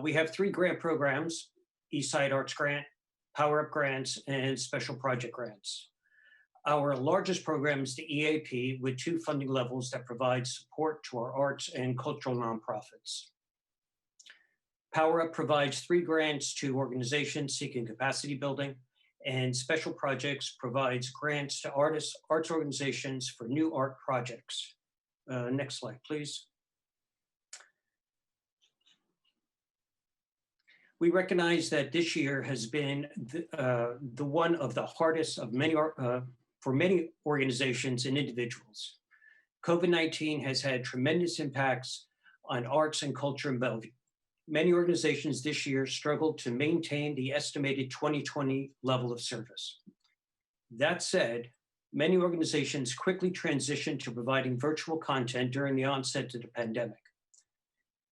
We have 3 grant programs Eastside Arts Grant, Power Up Grants, and Special Project Grants. Our largest program is the EAP with 2 funding levels that provide support to our arts and cultural nonprofits. Power Up provides 3 grants to organizations seeking capacity building, and Special Projects provides grants to artists, arts organizations for new art projects. Next slide, please. We recognize that this year has been the one of the hardest of many for many organizations and individuals. COVID-19 has had tremendous impacts on arts and culture in Bellevue. Many organizations this year struggled to maintain the estimated 2020 level of service. That said, many organizations quickly transitioned to providing virtual content during the onset of the pandemic.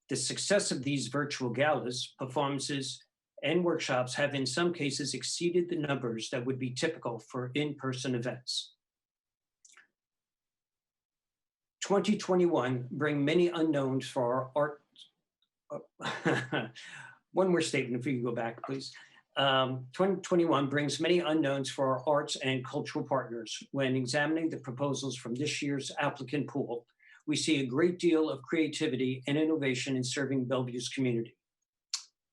The success of these virtual galas, performances, and workshops have in some cases exceeded the numbers that would be typical for in-person events. 2021 bring many unknowns for our art. One more statement if you can go back, please. 2021 brings many unknowns for our arts and cultural partners. When examining the proposals from this year's applicant pool, we see a great deal of creativity and innovation in serving Bellevue's community.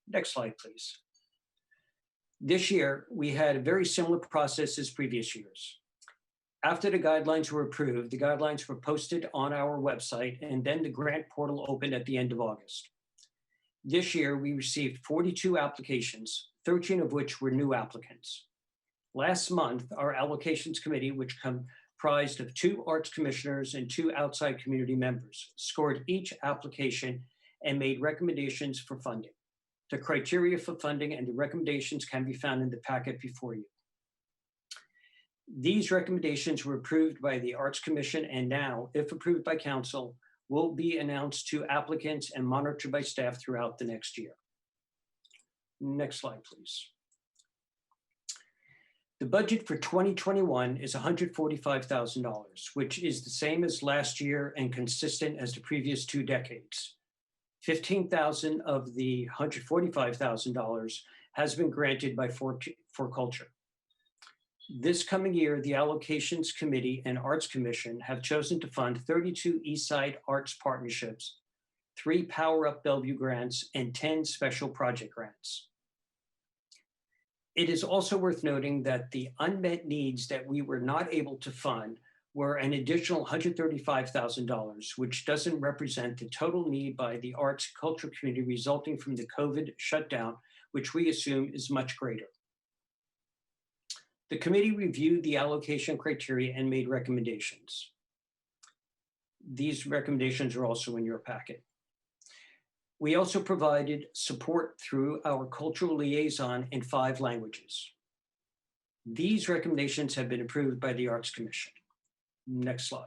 Next slide, please. This year, we had a very similar process as previous years. After the guidelines were approved, the guidelines were posted on our website, and then the grant portal opened at the end of August. This year, we received 42 applications, 13 of which were new applicants. Last month, our allocations committee, which comprised of 2 arts commissioners and 2 outside community members, scored each application and made recommendations for funding. The criteria for funding and the recommendations can be found in the packet before you. These recommendations were approved by the Arts Commission and now, if approved by Council, will be announced to applicants and monitored by staff throughout the next year. Next slide, please. The budget for 2021 is $145,000, which is the same as last year and consistent as the previous 2 decades. $15,000 of the $145,000 has been granted by for Culture. This coming year, the Allocations Committee and Arts Commission have chosen to fund 32 Eastside Arts Partnerships, 3 Power Up Bellevue grants, and 10 Special Project grants. It is also worth noting that the unmet needs that we were not able to fund were an additional $135,000, which doesn't represent the total need by the arts and culture community resulting from the COVID shutdown, which we assume is much greater. The committee reviewed the allocation criteria and made recommendations. These recommendations are also in your packet. We also provided support through our cultural liaison in 5 languages. These recommendations have been approved by the Arts Commission. Next slide.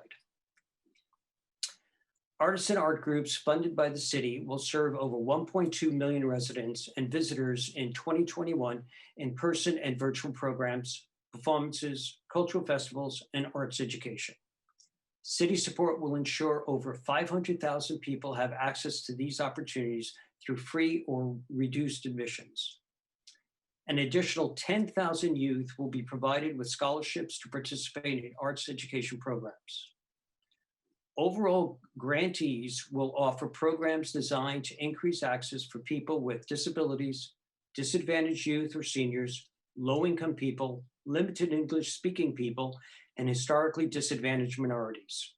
Artisan art groups funded by the city will serve over 1.2 million residents and visitors in 2021 in person and virtual programs, performances, cultural festivals, and arts education. City support will ensure over 500,000 people have access to these opportunities through free or reduced admissions. An additional 10,000 youth will be provided with scholarships to participate in arts education programs. Overall, grantees will offer programs designed to increase access for people with disabilities, disadvantaged youth or seniors, low-income people, limited English-speaking people, and historically disadvantaged minorities.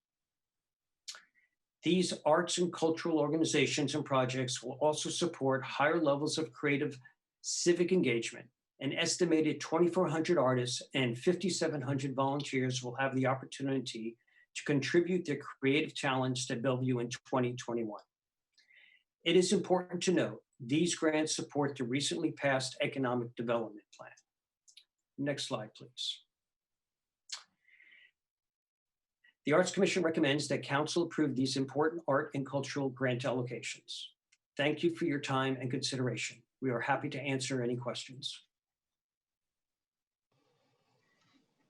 These arts and cultural organizations and projects will also support higher levels of creative civic engagement. An estimated 2,400 artists and 5,700 volunteers will have the opportunity to contribute their creative talents to Bellevue in 2021. It is important to note, these grants support the recently passed Economic Development Plan. Next slide, please. The Arts Commission recommends that Council approve these important art and cultural grant allocations. Thank you for your time and consideration. We are happy to answer any questions.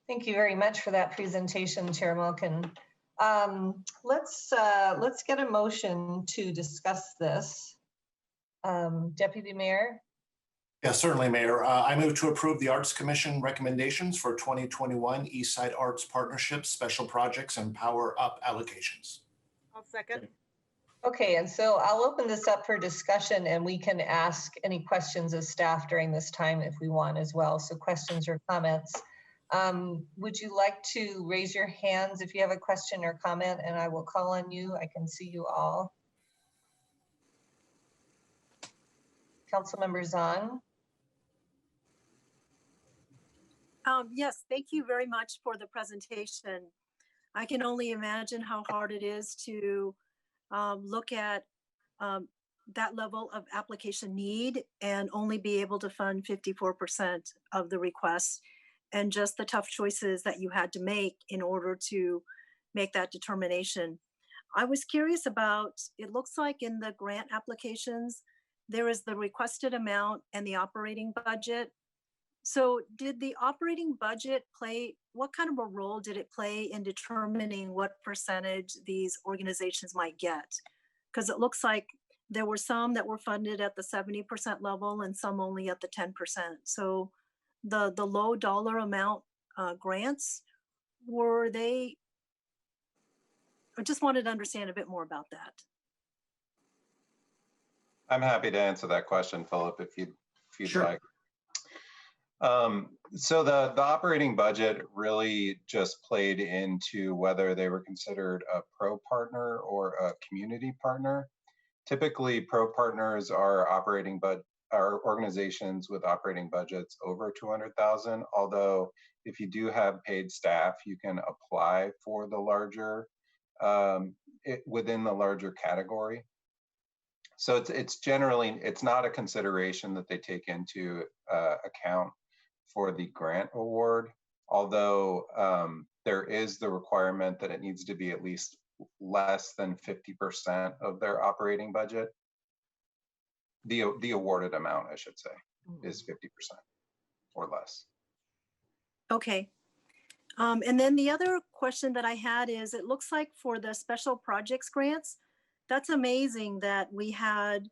Thank you very much for that presentation, Chair Malkin. Let's get a motion to discuss this. Deputy Mayor. Yeah, certainly, Mayor. I move to approve the Arts Commission recommendations for 2021 East Side Arts Partnerships, special projects, and Power Up allocations. I'll second. Okay, and so I'll open this up for discussion and we can ask any questions of staff during this time if we want as well. So questions or comments. Would you like to raise your hands if you have a question or comment, and I will call on you. I can see you all. Councilmember Zahn. Yes, thank you very much for the presentation. I can only imagine how hard it is to look at that level of application need and only be able to fund 54% of the requests, and just the tough choices that you had to make in order to make that determination. I was curious about, it looks like in the grant applications, there is the requested amount and the operating budget. So did the operating budget play, what kind of a role did it play in determining what percentage these organizations might get? Because it looks like there were some that were funded at the 70% level and some only at the 10%. So the low dollar amount grants, were they, I just wanted to understand a bit more about that. I'm happy to answer that question, Philip, if you'd Sure. like. So the operating budget really just played into whether they were considered a pro partner or a community partner. Typically, pro partners are organizations with operating budgets over 200,000. Although, if you do have paid staff, you can apply for the larger within the larger category. So it's generally, it's not a consideration that they take into account for the grant award, although there is the requirement that it needs to be at least less than 50% of their operating budget. The awarded amount, I should say, is 50% or less. Okay. And then the other question that I had is, it looks like for the special projects grants, that's amazing that we had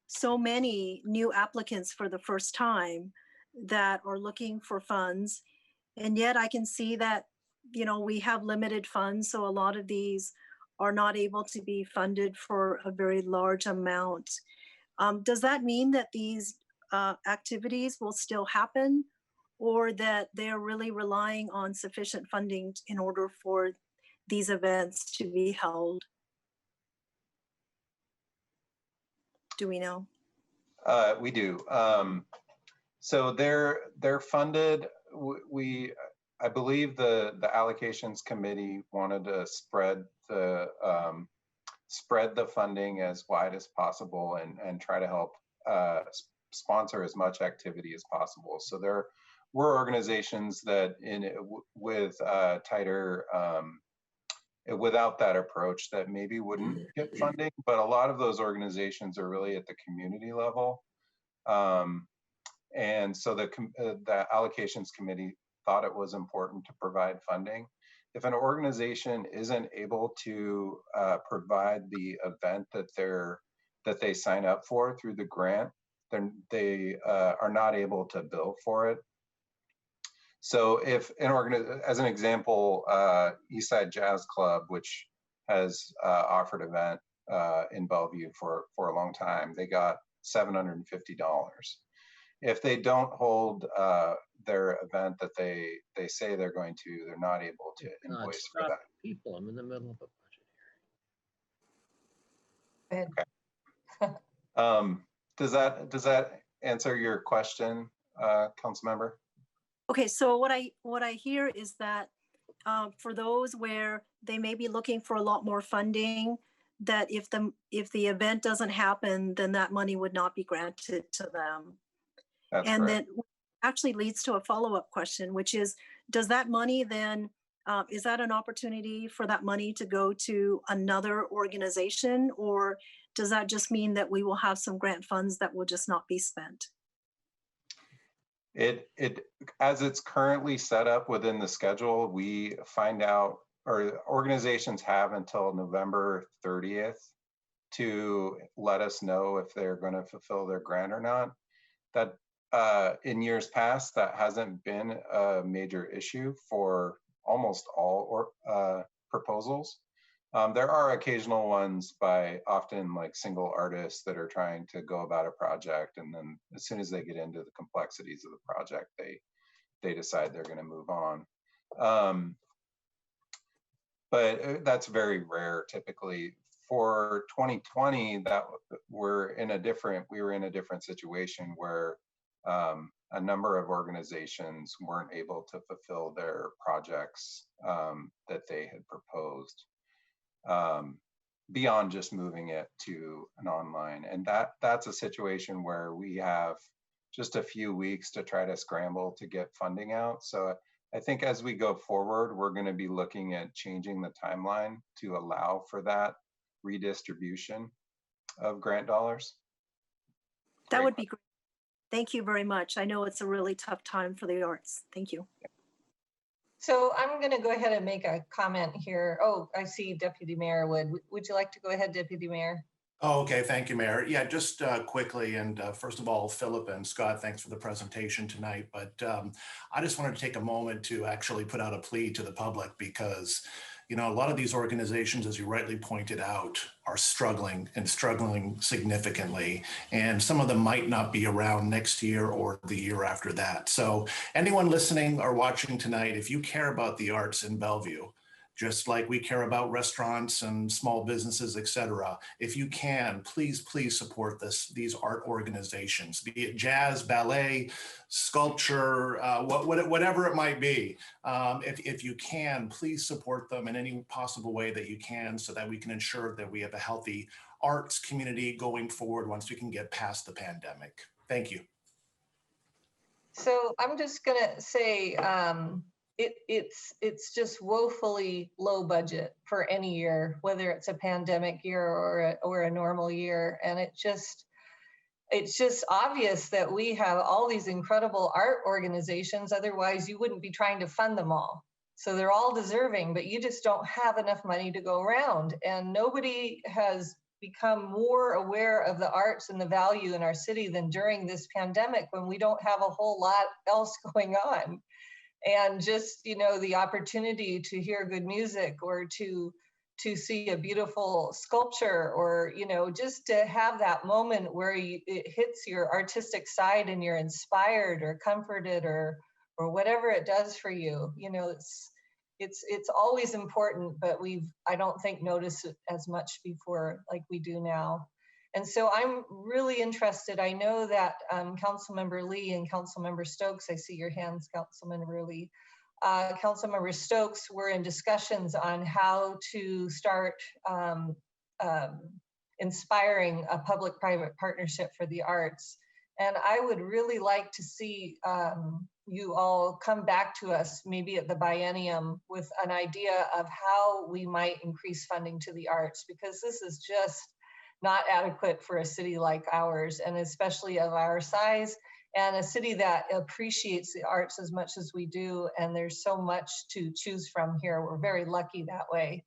so many new applicants for the first time that are looking for funds. And yet I can see that, you know, we have limited funds. So a lot of these are not able to be funded for a very large amount. Does that mean that these activities will still happen, or that they're really relying on sufficient funding in order for these events to be held? Do we know? We do. So they're funded. I believe the allocations committee wanted to spread the funding as wide as possible and try to help sponsor as much activity as possible. So there were organizations that with tighter without that approach that maybe wouldn't get funding, but a lot of those organizations are really at the community level. And so the allocations committee thought it was important to provide funding. If an organization isn't able to provide the event that they sign up for through the grant, then they are not able to bill for it. So if as an example, Eastside Jazz Club, which has offered an event in Bellevue for a long time, they got $750. If they don't hold their event that they say they're going to, they're not able to invoice for that. People, I'm in the middle of a budget hearing. Okay. Does that answer your question, council member? Okay, so what I hear is that for those where they may be looking for a lot more funding, that if the event doesn't happen, then that money would not be granted to them. That's and correct. then actually leads to a follow-up question, which is, does that money then, is that an opportunity for that money to go to another organization, or does that just mean that we will have some grant funds that will just not be spent? As it's currently set up within the schedule, we find out, or organizations have until November 30th to let us know if they're going to fulfill their grant or not. That in years past, that hasn't been a major issue for almost all proposals. There are occasional ones by often like single artists that are trying to go about a project, and then as soon as they get into the complexities of the project, they decide they're going to move on. But that's very rare typically. For 2020, that we were in a different situation where a number of organizations weren't able to fulfill their projects that they had proposed, beyond just moving it to an online. And that's a situation where we have just a few weeks to try to scramble to get funding out. So I think as we go forward, we're going to be looking at changing the timeline to allow for that redistribution of grant dollars. That would be great. Thank you very much. I know it's a really tough time for the arts. Thank you. So I'm going to go ahead and make a comment here. Oh, I see Deputy Mayor Wood. Would you like to go ahead, Deputy Mayor? Oh, okay, thank you, Mayor. Yeah, just quickly, and first of all, Philip and Scott, thanks for the presentation tonight. But I just wanted to take a moment to actually put out a plea to the public because, you know, a lot of these organizations, as you rightly pointed out, are struggling and struggling significantly. And some of them might not be around next year or the year after that. So anyone listening or watching tonight, if you care about the arts in Bellevue, just like we care about restaurants and small businesses, et cetera, if you can, please support these art organizations, be it jazz, ballet, sculpture, whatever it might be. If you can, please support them in any possible way that you can so that we can ensure that we have a healthy arts community going forward once we can get past the pandemic. Thank you. So I'm just gonna say, it's just woefully low budget for any year, whether it's a pandemic year or a normal year. And it's just obvious that we have all these incredible art organizations. Otherwise, you wouldn't be trying to fund them all. So they're all deserving, but you just don't have enough money to go around. And nobody has become more aware of the arts and the value in our city than during this pandemic when we don't have a whole lot else going on. And just, you know, the opportunity to hear good music or to see a beautiful sculpture, or, you know, just to have that moment where it hits your artistic side and you're inspired or comforted or whatever it does for you. You know, it's always important, but I don't think noticed it as much before like we do now. And so I'm really interested. I know that Councilmember Lee and Councilmember Stokes, I see your hands, Councilmember Lee. Councilmember Stokes were in discussions on how to start inspiring a public-private partnership for the arts. And I would really like to see you all come back to us maybe at the biennium with an idea of how we might increase funding to the arts, because this is just not adequate for a city like ours, and especially of our size, and a city that appreciates the arts as much as we do. And there's so much to choose from here. We're very lucky that way.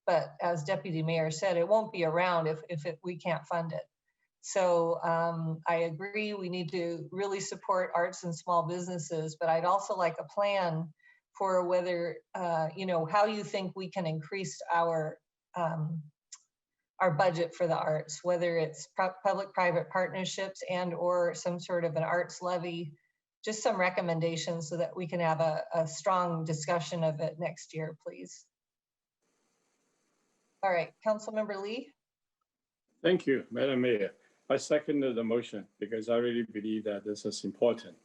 But as Deputy Mayor said, it won't be around if we can't fund it. So I agree, we need to really support arts and small businesses, but I'd also like a plan for whether, you know, how you think we can increase our budget for the arts, whether it's public-private partnerships and or some sort of an arts levy, just some recommendations so that we can have a strong discussion of it next year, please. All right, Councilmember Lee. Thank you, Madam Mayor. I seconded the motion because I really believe that this is important.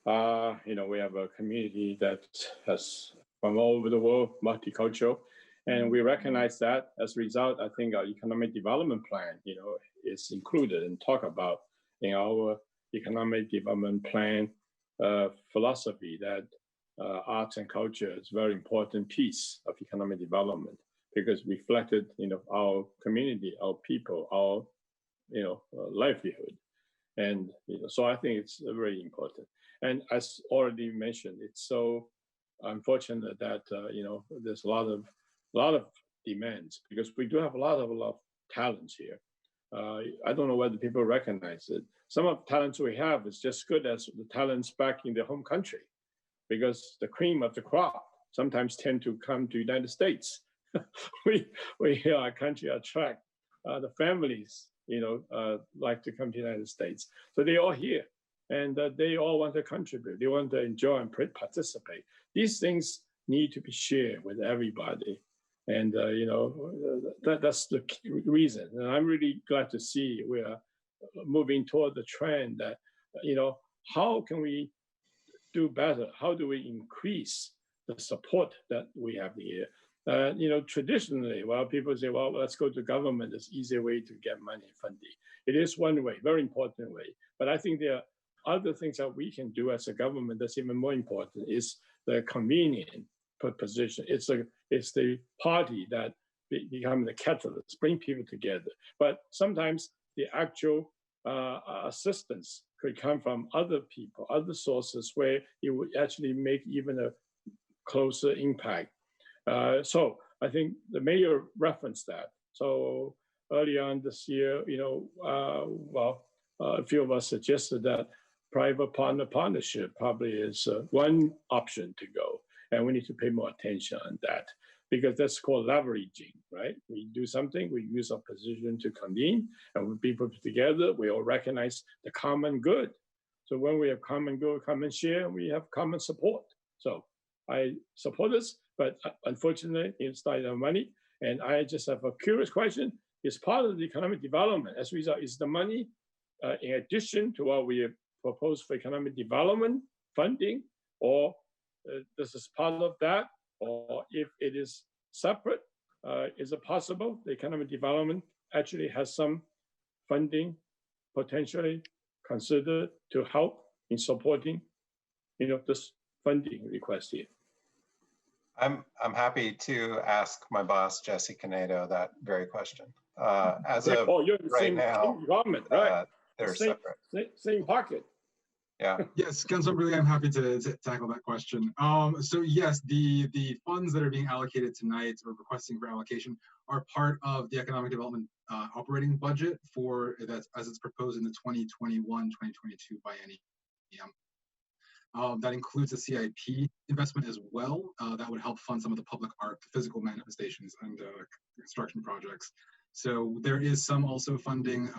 You know, we have a community that has from all over the world, multicultural, and we recognize that. As a result, I think our economic development plan, you know, is included and talk about in our economic development plan philosophy that arts and culture is a very important piece of economic development because reflected, you know, our community, our people, our, you know, livelihood. And, you know, so I think it's very important. And as already mentioned, it's so unfortunate that, you know, there's a lot of demands because we do have a lot of talents here. I don't know whether people recognize it. Some of the talents we have is just good as the talents back in their home country, because the cream of the crop sometimes tend to come to the United States. we our country attract the families, like to come to the United States. So they're all here, and they all want to contribute. They want to enjoy and participate. These things need to be shared with everybody. And, that's the reason. And I'm really glad to see we are moving toward the trend that, how can we do better? How do we increase the support that we have here? Traditionally, people say, well, let's go to government. It's an easier way to get money funding. It is one way, very important way. But I think there are other things that we can do as a government that's even more important is the convenient position. It's the party that become the catalyst, bring people together. But sometimes the actual assistance could come from other people, other sources where it would actually make even a closer impact. So I think the mayor referenced that. So early on this year, a few of us suggested that private partnership probably is one option to go. And we need to pay more attention on that, because that's called leveraging, right? We do something, we use our position to convene, and when people put together, we all recognize the common good. So when we have common good, common share, we have common support. So I support this, but unfortunately, it's not enough money. And I just have a curious question. Is part of the economic development, as a result, is the money in addition to what we have proposed for economic development funding, or this is part of that, or if it is separate, is it possible the economic development actually has some funding potentially considered to help in supporting, this funding request here? I'm happy to ask my boss, Jesse Canedo, that very question. As of you're in the right same now, government, right? They're same, separate. Same pocket. Yeah. Yes, Councilor Lee, I'm happy to tackle that question. So yes, the funds that are being allocated tonight or requesting for allocation are part of the economic development operating budget for that as it's proposed in the 2021-2022 biennium. That includes a CIP investment as well. That would help fund some of the public art, physical manifestations, and construction projects. So there is some also funding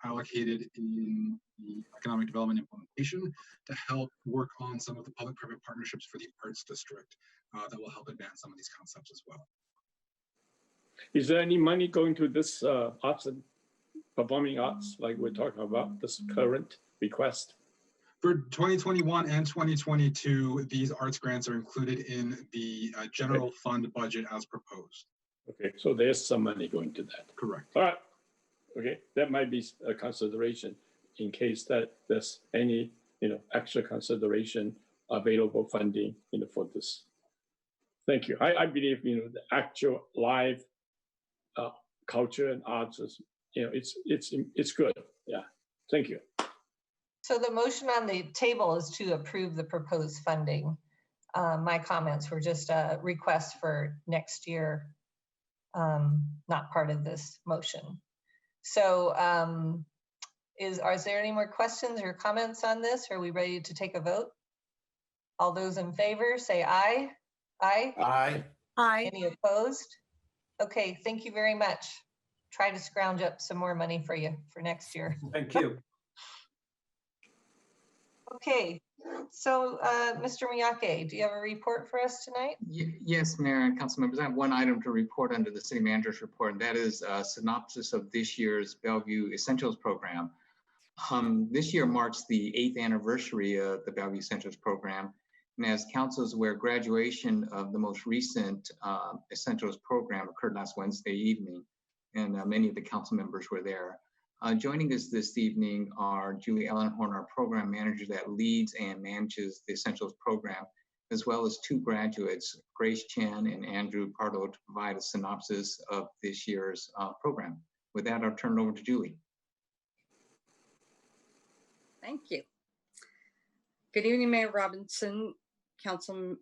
allocated in the economic development implementation to help work on some of the public-private partnerships for the arts district that will help advance some of these concepts as well. Is there any money going to this arts and performing arts, like we're talking about, this current request? For 2021 and 2022, these arts grants are included in the general fund budget as proposed. Okay, so there's some money going to that. Correct. All right. Okay, that might be a consideration in case that there's any, extra consideration available funding, for this. Thank you. I believe, the actual live culture and arts is, it's good. Yeah. Thank you. So the motion on the table is to approve the proposed funding. My comments were just a request for next year, not part of this motion. So is there any more questions or comments on this? Are we ready to take a vote? All those in favor say aye. Aye. Aye. Aye. Any opposed? Okay, thank you very much. Try to scrounge up some more money for you for next year. Thank you. Okay, so Mr. Miyake, do you have a report for us tonight? Yes, Mayor and council members, I have one item to report under the city manager's report, and that is a synopsis of this year's Bellevue Essentials program. This year marks the 8th anniversary of the Bellevue Essentials program. And as council is aware, graduation of the most recent Essentials program occurred last Wednesday evening, and many of the council members were there. Joining us this evening are Julie Ellenhundley, our program manager that leads and manages the Essentials program, as well as 2 graduates, Grace Chen and Andrew Pardo, to provide a synopsis of this year's program. With that, I'll turn it over to Julie. Thank you. Good evening, Mayor Robinson, council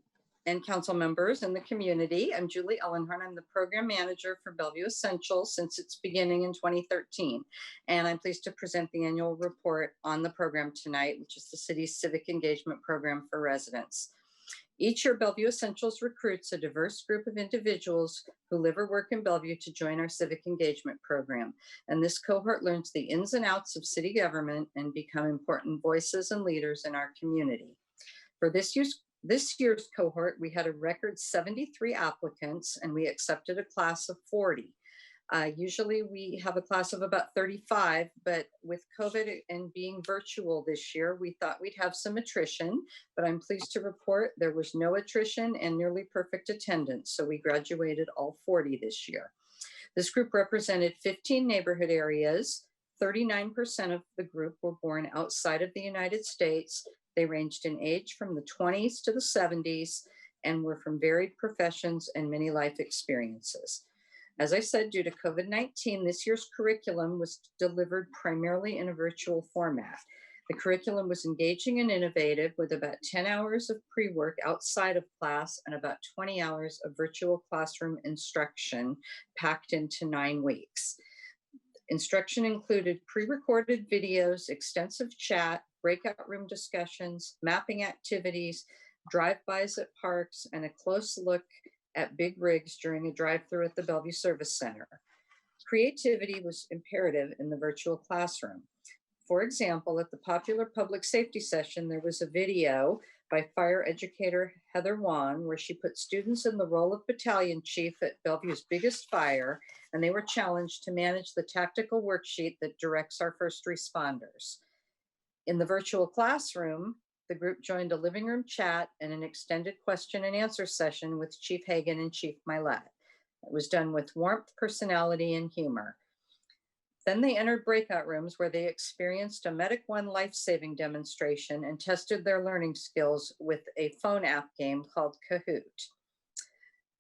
and council members in the community. I'm Julie Ellenhundley. I'm the program manager for Bellevue Essentials since its beginning in 2013. And I'm pleased to present the annual report on the program tonight, which is the city's civic engagement program for residents. Each year, Bellevue Essentials recruits a diverse group of individuals who live or work in Bellevue to join our civic engagement program. And this cohort learns the ins and outs of city government and become important voices and leaders in our community. For this year's cohort, we had a record 73 applicants and we accepted a class of 40. Usually we have a class of about 35, but with COVID and being virtual this year, we thought we'd have some attrition, but I'm pleased to report there was no attrition and nearly perfect attendance. So we graduated all 40 this year. This group represented 15 neighborhood areas. 39% of the group were born outside of the United States. They ranged in age from the 20s to the 70s and were from varied professions and many life experiences. As I said, due to COVID-19, this year's curriculum was delivered primarily in a virtual format. The curriculum was engaging and innovative with about 10 hours of pre-work outside of class and about 20 hours of virtual classroom instruction packed into 9 weeks. Instruction included pre-recorded videos, extensive chat, breakout room discussions, mapping activities, drive-bys at parks, and a close look at big rigs during a drive-through at the Bellevue Service Center. Creativity was imperative in the virtual classroom. For example, at the popular public safety session, there was a video by fire educator Heather Wan, where she put students in the role of battalion chief at Bellevue's biggest fire, and they were challenged to manage the tactical worksheet that directs our first responders. In the virtual classroom, the group joined a living room chat and an extended question and answer session with Chief Hagan and Chief Milet. It was done with warmth, personality, and humor. Then they entered breakout rooms where they experienced a Medic One life-saving demonstration and tested their learning skills with a phone app game called Kahoot.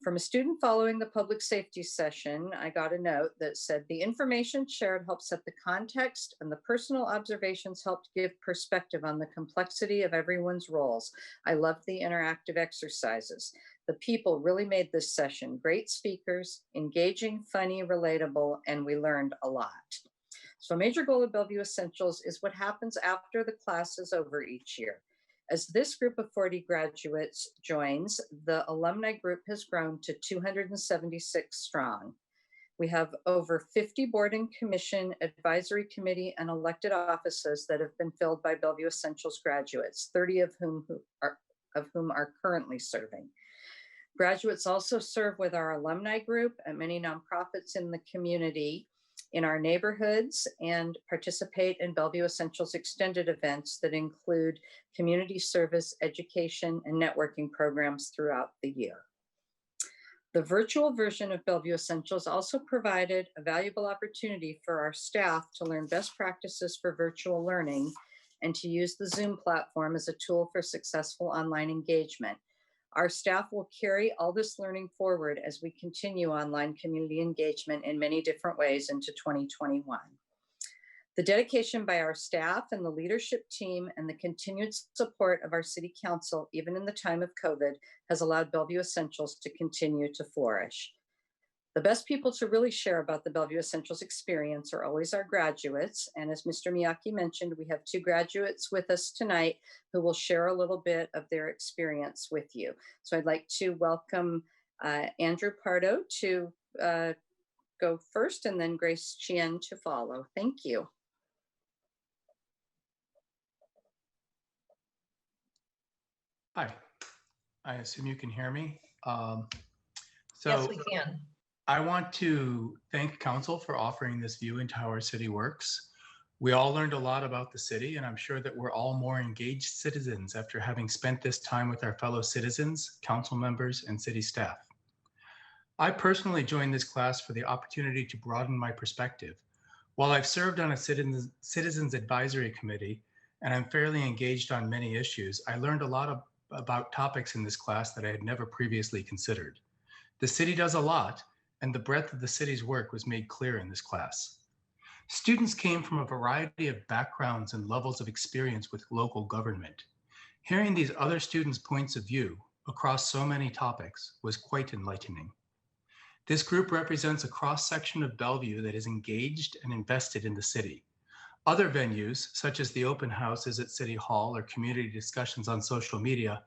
From a student following the public safety session, I got a note that said, the information shared helped set the context and the personal observations helped give perspective on the complexity of everyone's roles. I loved the interactive exercises. The people really made this session great speakers, engaging, funny, relatable, and we learned a lot. So a major goal of Bellevue Essentials is what happens after the class is over each year. As this group of 40 graduates joins, the alumni group has grown to 276 strong. We have over 50 board and commission, advisory committee, and elected offices that have been filled by Bellevue Essentials graduates, 30 of whom are currently serving. Graduates also serve with our alumni group and many nonprofits in the community, in our neighborhoods, and participate in Bellevue Essentials extended events that include community service, education, and networking programs throughout the year. The virtual version of Bellevue Essentials also provided a valuable opportunity for our staff to learn best practices for virtual learning and to use the Zoom platform as a tool for successful online engagement. Our staff will carry all this learning forward as we continue online community engagement in many different ways into 2021. The dedication by our staff and the leadership team and the continued support of our city council, even in the time of COVID, has allowed Bellevue Essentials to continue to flourish. The best people to really share about the Bellevue Essentials experience are always our graduates. And as Mr. Miyake mentioned, we have 2 graduates with us tonight who will share a little bit of their experience with you. So I'd like to welcome Andrew Pardo to go first and then Grace Chien to follow. Thank you. Hi, I assume you can hear me. Yes, we can. I want to thank council for offering this view into how our city works. We all learned a lot about the city, and I'm sure that we're all more engaged citizens after having spent this time with our fellow citizens, council members, and city staff. I personally joined this class for the opportunity to broaden my perspective. While I've served on a citizens advisory committee, and I'm fairly engaged on many issues, I learned a lot about topics in this class that I had never previously considered. The city does a lot, and the breadth of the city's work was made clear in this class. Students came from a variety of backgrounds and levels of experience with local government. Hearing these other students' points of view, across so many topics was quite enlightening. This group represents a cross-section of Bellevue that is engaged and invested in the city. Other venues, such as the open houses at City Hall or community discussions on social media,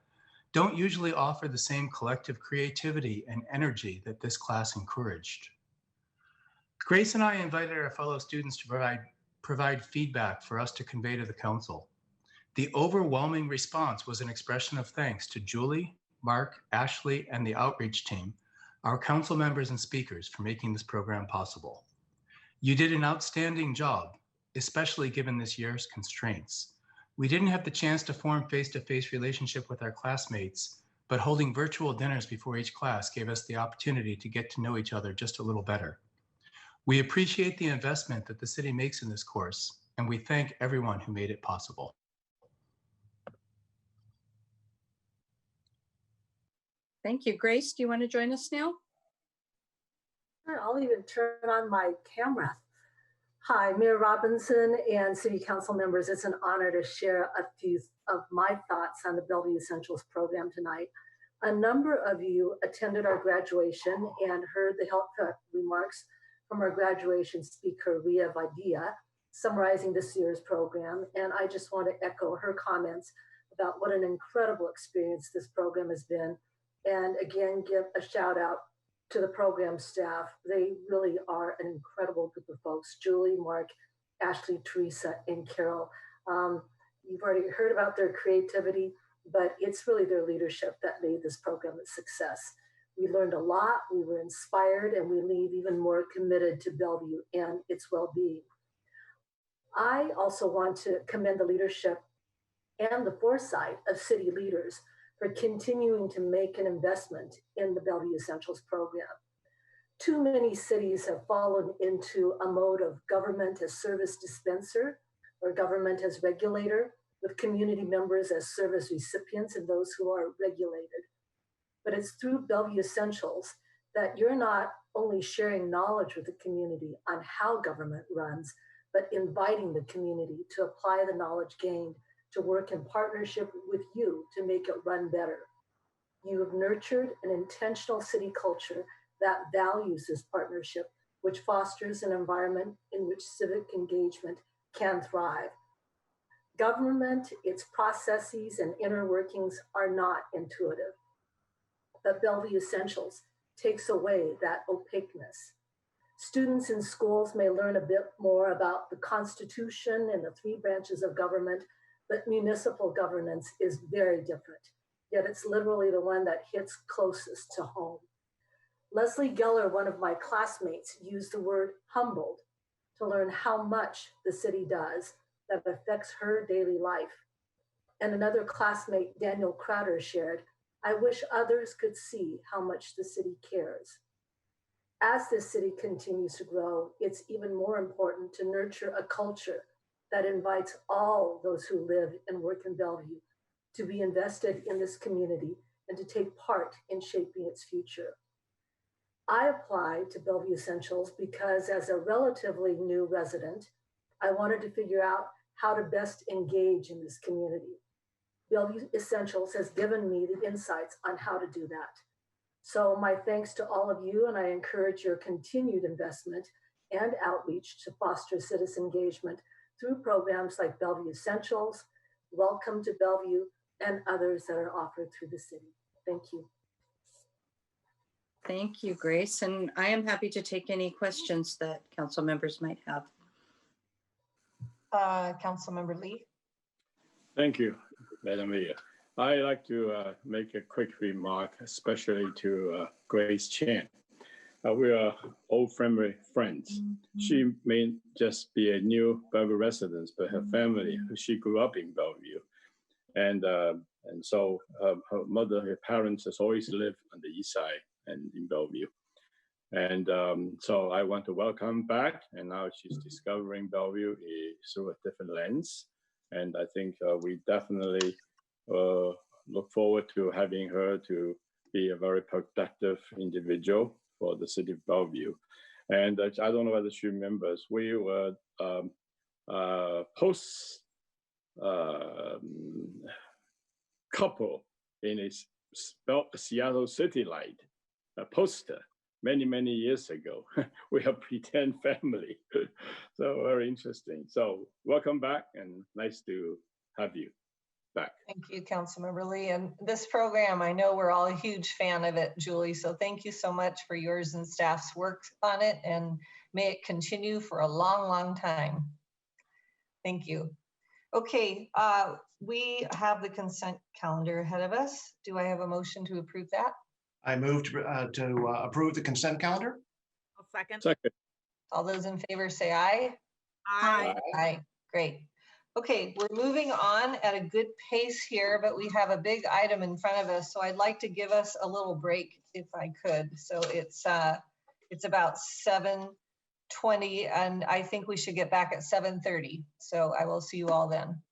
don't usually offer the same collective creativity and energy that this class encouraged. Grace and I invited our fellow students to provide feedback for us to convey to the council. The overwhelming response was an expression of thanks to Julie, Mark, Ashley, and the outreach team, our council members and speakers, for making this program possible. You did an outstanding job, especially given this year's constraints. We didn't have the chance to form face-to-face relationship with our classmates, but holding virtual dinners before each class gave us the opportunity to get to know each other just a little better. We appreciate the investment that the city makes in this course, and we thank everyone who made it possible. Thank you. Grace, do you want to join us now? Sure, I'll even turn on my camera. Hi, Mayor Robinson and City Council members. It's an honor to share a few of my thoughts on the Bellevue Essentials program tonight. A number of you attended our graduation and heard the helpful remarks from our graduation speaker, Ria Vadia, summarizing this year's program. And I just want to echo her comments about what an incredible experience this program has been. And again, give a shout out to the program staff. They really are an incredible group of folks. Julie, Mark, Ashley, Teresa, and Carol. You've already heard about their creativity, but it's really their leadership that made this program a success. We learned a lot, we were inspired, and we leave even more committed to Bellevue and its well-being. I also want to commend the leadership and the foresight of city leaders for continuing to make an investment in the Bellevue Essentials program. Too many cities have fallen into a mode of government as service dispenser or government as regulator, with community members as service recipients and those who are regulated. But it's through Bellevue Essentials that you're not only sharing knowledge with the community on how government runs, but inviting the community to apply the knowledge gained to work in partnership with you to make it run better. You have nurtured an intentional city culture that values this partnership, which fosters an environment in which civic engagement can thrive. Government, its processes and inner workings are not intuitive, but Bellevue Essentials takes away that opaqueness. Students in schools may learn a bit more about the Constitution and the 3 branches of government, but municipal governance is very different, yet it's literally the one that hits closest to home. Leslie Geller, one of my classmates, used the word humbled to learn how much the city does that affects her daily life. And another classmate, Daniel Crowder, shared, "I wish others could see how much the city cares." As this city continues to grow, it's even more important to nurture a culture that invites all those who live and work in Bellevue to be invested in this community and to take part in shaping its future. I applied to Bellevue Essentials because as a relatively new resident, I wanted to figure out how to best engage in this community. Bellevue Essentials has given me the insights on how to do that. So my thanks to all of you, and I encourage your continued investment and outreach to foster citizen engagement through programs like Bellevue Essentials, Welcome to Bellevue, and others that are offered through the city. Thank you. Thank you, Grace. And I am happy to take any questions that council members might have. Councilmember Lee. Thank you, Madam Mayor. I'd like to make a quick remark, especially to Grace Chan. We are old family friends. She may just be a new Bellevue resident, but her family, she grew up in Bellevue. And so her mother, her parents has always lived on the east side and in Bellevue. And so I want to welcome back. And now she's discovering Bellevue through a different lens. And I think we definitely look forward to having her to be a very productive individual for the city of Bellevue. And I don't know whether she remembers, we were post couple in a Seattle City Light poster many years ago. We are pretend family. So very interesting. So welcome back and nice to have you back. Thank you, Councilmember Lee. And this program, I know we're all a huge fan of it, Julie. So thank you so much for yours and staff's work on it, and may it continue for a long time. Thank you. Okay, we have the consent calendar ahead of us. Do I have a motion to approve that? I move to approve the consent calendar. I'll second. Second. All those in favor say aye. Aye. Aye. Great. Okay, we're moving on at a good pace here, but we have a big item in front of us. So I'd like to give us a little break if I could. So it's about 7:20 and I think we should get back at 7:30. So I will see you all then.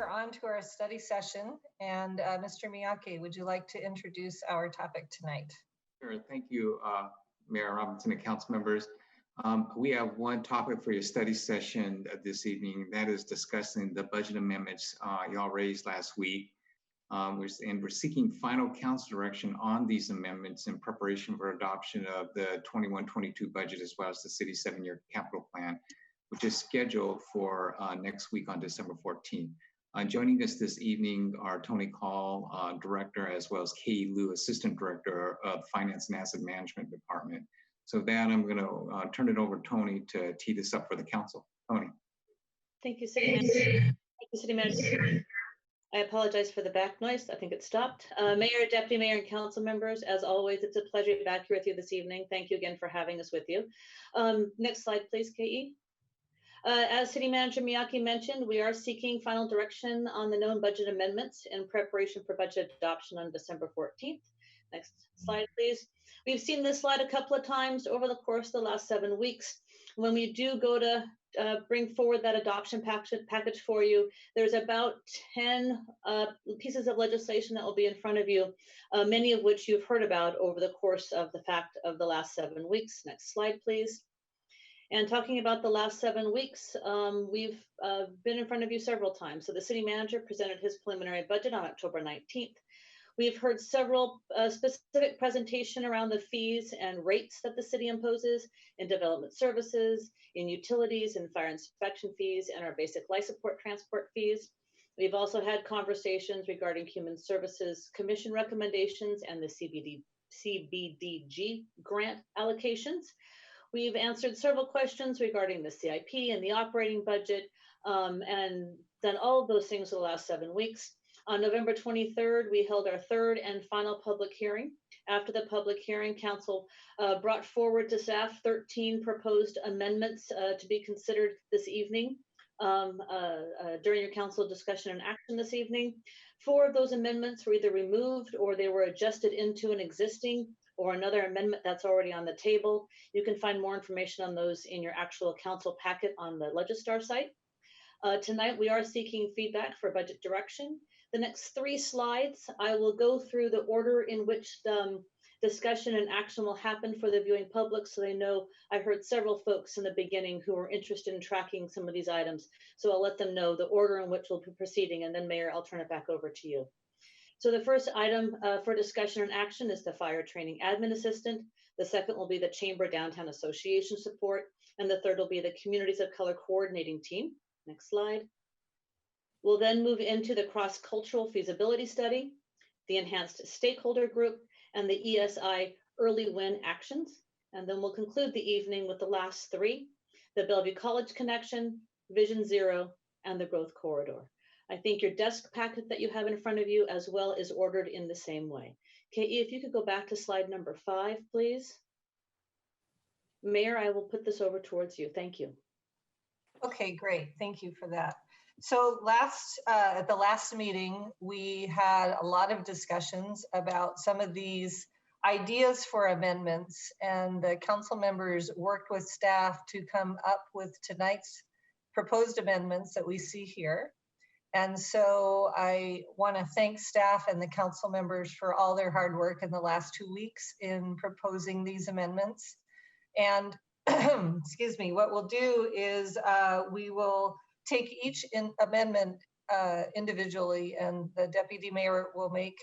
On to our study session, and Mr. Miyake, would you like to introduce our topic tonight? Sure, thank you, Mayor Robinson and council members. We have one topic for your study session this evening, that is discussing the budget amendments y'all raised last week. We're seeking final council direction on these amendments in preparation for adoption of the 21-22 budget, as well as the city's 7-year capital plan, which is scheduled for next week on December 14th. Joining us this evening are Tony Call, Director, as well as Kay Liu, Assistant Director of Finance and Asset Management Department. So with that, I'm going to turn it over to Tony to tee this up for the council. Tony. Thank you, City Manager. Thank you, City Manager. I apologize for the back noise. I think it stopped. Mayor, Deputy Mayor, and council members, as always, it's a pleasure to be back here with you this evening. Thank you again for having us with you. Next slide, please, KE. As City Manager Miyake mentioned, we are seeking final direction on the known budget amendments in preparation for budget adoption on December 14th. Next slide, please. We've seen this slide a couple of times over the course of the last 7 weeks. When we do go to bring forward that adoption package for you, there's about 10 pieces of legislation that will be in front of you, many of which you've heard about over the course of the last 7 weeks. Next slide, please. And talking about the last 7 weeks, we've been in front of you several times. So the city manager presented his preliminary budget on October 19th. We've heard several specific presentation around the fees and rates that the city imposes in development services, in utilities, and fire inspection fees, and our basic life support transport fees. We've also had conversations regarding Human Services Commission recommendations and the CBDG grant allocations. We've answered several questions regarding the CIP and the operating budget, and done all of those things for the last 7 weeks. On November 23rd, we held our third and final public hearing. After the public hearing, council brought forward to staff 13 proposed amendments to be considered this evening during your council discussion and action this evening. 4 of those amendments were either removed or they were adjusted into an existing or another amendment that's already on the table. You can find more information on those in your actual council packet on the Legistar site. Tonight, we are seeking feedback for budget direction. The next 3 slides, I will go through the order in which the discussion and action will happen for the viewing public, so they know. I heard several folks in the beginning who are interested in tracking some of these items, so I'll let them know the order in which we'll be proceeding, and then Mayor, I'll turn it back over to you. So the first item for discussion and action is the fire training admin assistant. The second will be the Chamber Downtown Association support, and the third will be the Communities of Color coordinating team. Next slide. We'll then move into the cross-cultural feasibility study, the enhanced stakeholder group, and the ESI early win actions. And then we'll conclude the evening with the last 3, the Bellevue College connection, Vision Zero, and the growth corridor. I think your desk packet that you have in front of you as well is ordered in the same way. KE, if you could go back to slide number 5, please. Mayor, I will put this over towards you. Thank you. Okay, great. Thank you for that. So at the last meeting, we had a lot of discussions about some of these ideas for amendments, and the council members worked with staff to come up with tonight's proposed amendments that we see here. And so I want to thank staff and the council members for all their hard work in the last 2 weeks in proposing these amendments. And excuse me, what we'll do is we will take each amendment individually, and the deputy mayor will make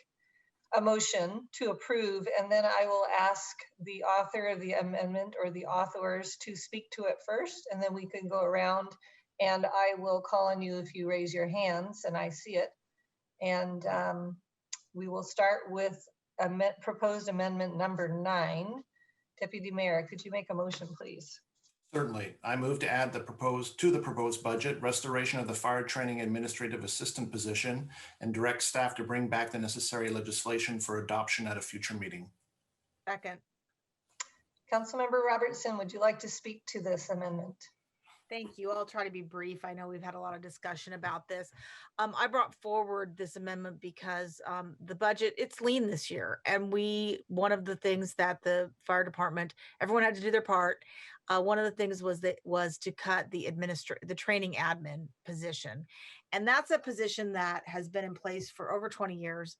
a motion to approve, and then I will ask the author of the amendment or the authors to speak to it first, and then we can go around, and I will call on you if you raise your hands and I see it. And we will start with proposed amendment number 9. Deputy Mayor, could you make a motion, please? Certainly. I move to add the proposed budget, restoration of the fire training administrative assistant position, and direct staff to bring back the necessary legislation for adoption at a future meeting. Second. Councilmember Robertson, would you like to speak to this amendment? Thank you. I'll try to be brief. I know we've had a lot of discussion about this. I brought forward this amendment because the budget, it's lean this year. And one of the things that the fire department, everyone had to do their part. One of the things was to cut the training admin position. And that's a position that has been in place for over 20 years.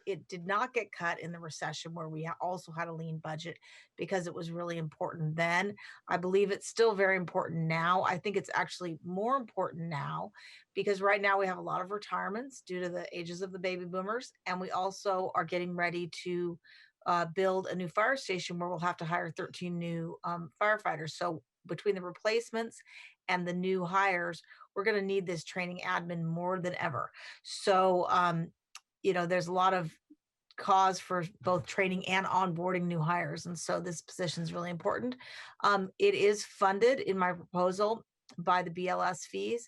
It did not get cut in the recession, where we also had a lean budget, because it was really important then. I believe it's still very important now. I think it's actually more important now because right now we have a lot of retirements due to the ages of the baby boomers. And we also are getting ready to build a new fire station where we'll have to hire 13 new firefighters. So between the replacements and the new hires, we're going to need this training admin more than ever. So, there's a lot of cause for both training and onboarding new hires. And so this position is really important. It is funded in my proposal by the BLS fees.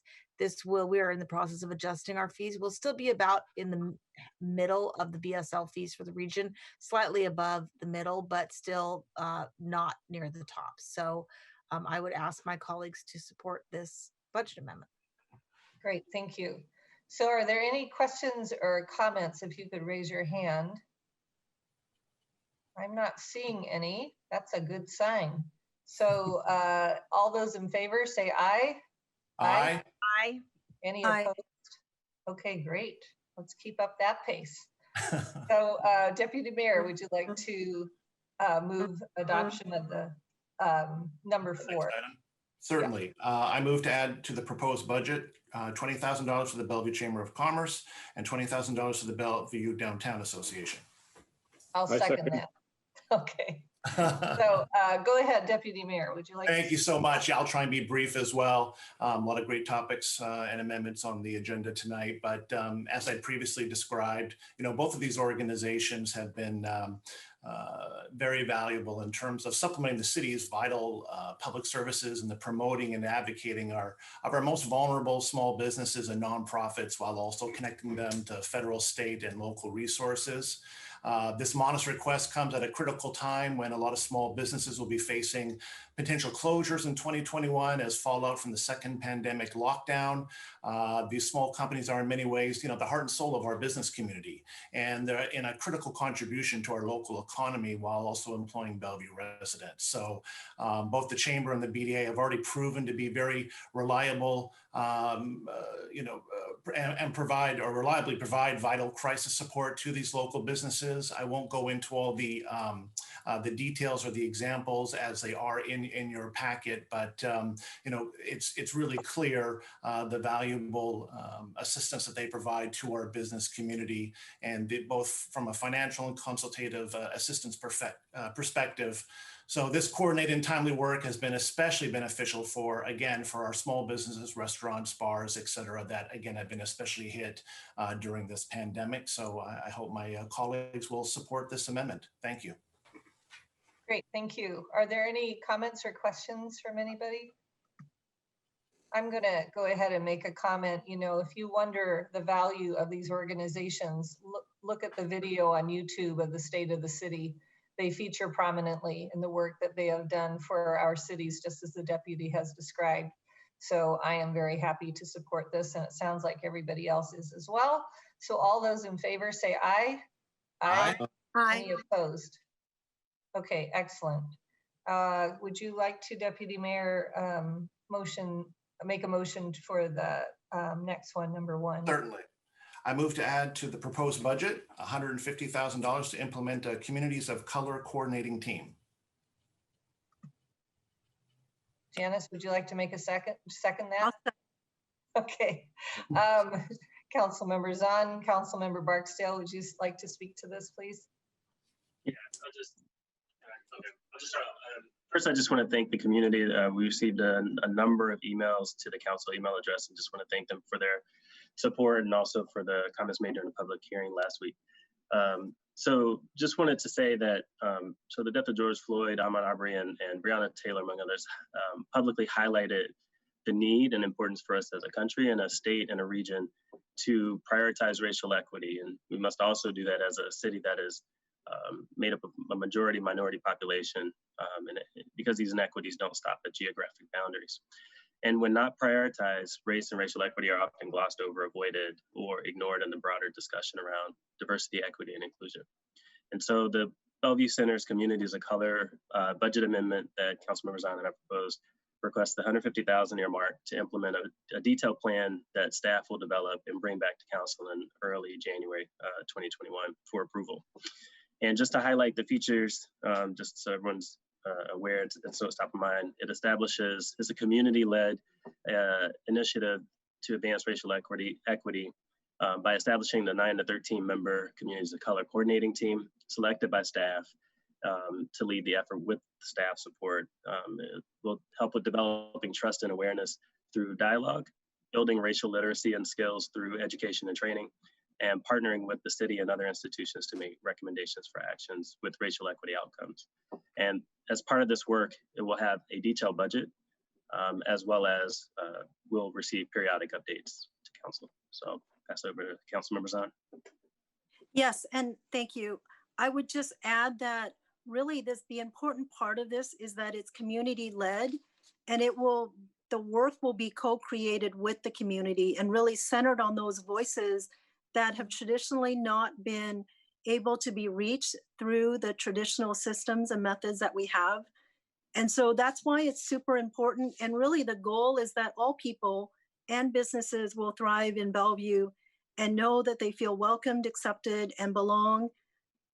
We are in the process of adjusting our fees. We'll still be about in the middle of the BSL fees for the region, slightly above the middle, but still not near the top. So I would ask my colleagues to support this budget amendment. Great, thank you. So are there any questions or comments? If you could raise your hand. I'm not seeing any. That's a good sign. So all those in favor say aye. Aye. Aye. Any Aye. opposed? Okay, great. Let's keep up that pace. So Deputy Mayor, would you like to move adoption of the number 4? Certainly. I move to add to the proposed budget $20,000 for the Bellevue Chamber of Commerce and $20,000 for the Bellevue Downtown Association. I'll second that. Okay. So go ahead, Deputy Mayor. Would you like Thank you so much. I'll try and be brief as well. A lot of great topics and amendments on the agenda tonight. But as I previously described, both of these organizations have been very valuable in terms of supplementing the city's vital public services and the promoting and advocating of our most vulnerable small businesses and nonprofits, while also connecting them to federal, state, and local resources. This modest request comes at a critical time when a lot of small businesses will be facing potential closures in 2021 as fallout from the second pandemic lockdown. These small companies are in many ways, the heart and soul of our business community, and they're in a critical contribution to our local economy while also employing Bellevue residents. So both the Chamber and the BDA have already proven to be very reliable, and reliably provide vital crisis support to these local businesses. I won't go into all the details or the examples as they are in your packet, but it's really clear the valuable assistance that they provide to our business community, and both from a financial and consultative assistance perspective. So this coordinated and timely work has been especially beneficial for our small businesses, restaurants, bars, et cetera, that again have been especially hit during this pandemic. So I hope my colleagues will support this amendment. Thank you. Great, thank you. Are there any comments or questions from anybody? I'm going to go ahead and make a comment. If you wonder the value of these organizations, look at the video on YouTube of the State of the City. They feature prominently in the work that they have done for our cities, just as the deputy has described. So I am very happy to support this, and it sounds like everybody else is as well. So all those in favor say aye. Aye. Aye. Any opposed? Okay, excellent. Would you like to, Deputy Mayor, motion make a motion for the next one, number 1. Certainly. I move to add to the proposed budget $150,000 to implement a Communities of Color coordinating team. Janice, would you like to make a second that? Okay. Councilmember Zahn, Councilmember Barksdale, would you like to speak to this, please? Yeah, I'll just start off. First, I just want to thank the community. We received a number of emails to the council email address, and just want to thank them for their support and also for the comments made during the public hearing last week. So just wanted to say that, so the death of George Floyd, Ahmaud Arbery, and Breonna Taylor, among others, publicly highlighted the need and importance for us as a country and a state and a region to prioritize racial equity. And we must also do that as a city that is made up of a majority minority population, because these inequities don't stop at geographic boundaries. And when not prioritized, race and racial equity are often glossed over, avoided, or ignored in the broader discussion around diversity, equity, and inclusion. And so the Bellevue Center's Communities of Color budget amendment that Councilmember Zahn and I proposed requests the $150,000 earmark to implement a detailed plan that staff will develop and bring back to council in early January 2021 for approval. And just to highlight the features, just so everyone's aware, and so it's top of mind, it's a community-led initiative to advance racial equity by establishing the 9 to 13 member Communities of Color coordinating team selected by staff to lead the effort with staff support. It will help with developing trust and awareness through dialogue, building racial literacy and skills through education and training, and partnering with the city and other institutions to make recommendations for actions with racial equity outcomes. And as part of this work, it will have a detailed budget, as well as we'll receive periodic updates to council. So I'll pass over to Councilmember Zahn. Yes, and thank you. I would just add that really the important part of this is that it's community-led, and the work will be co-created with the community and really centered on those voices that have traditionally not been able to be reached through the traditional systems and methods that we have. And so that's why it's super important. And really the goal is that all people and businesses will thrive in Bellevue and know that they feel welcomed, accepted, and belong.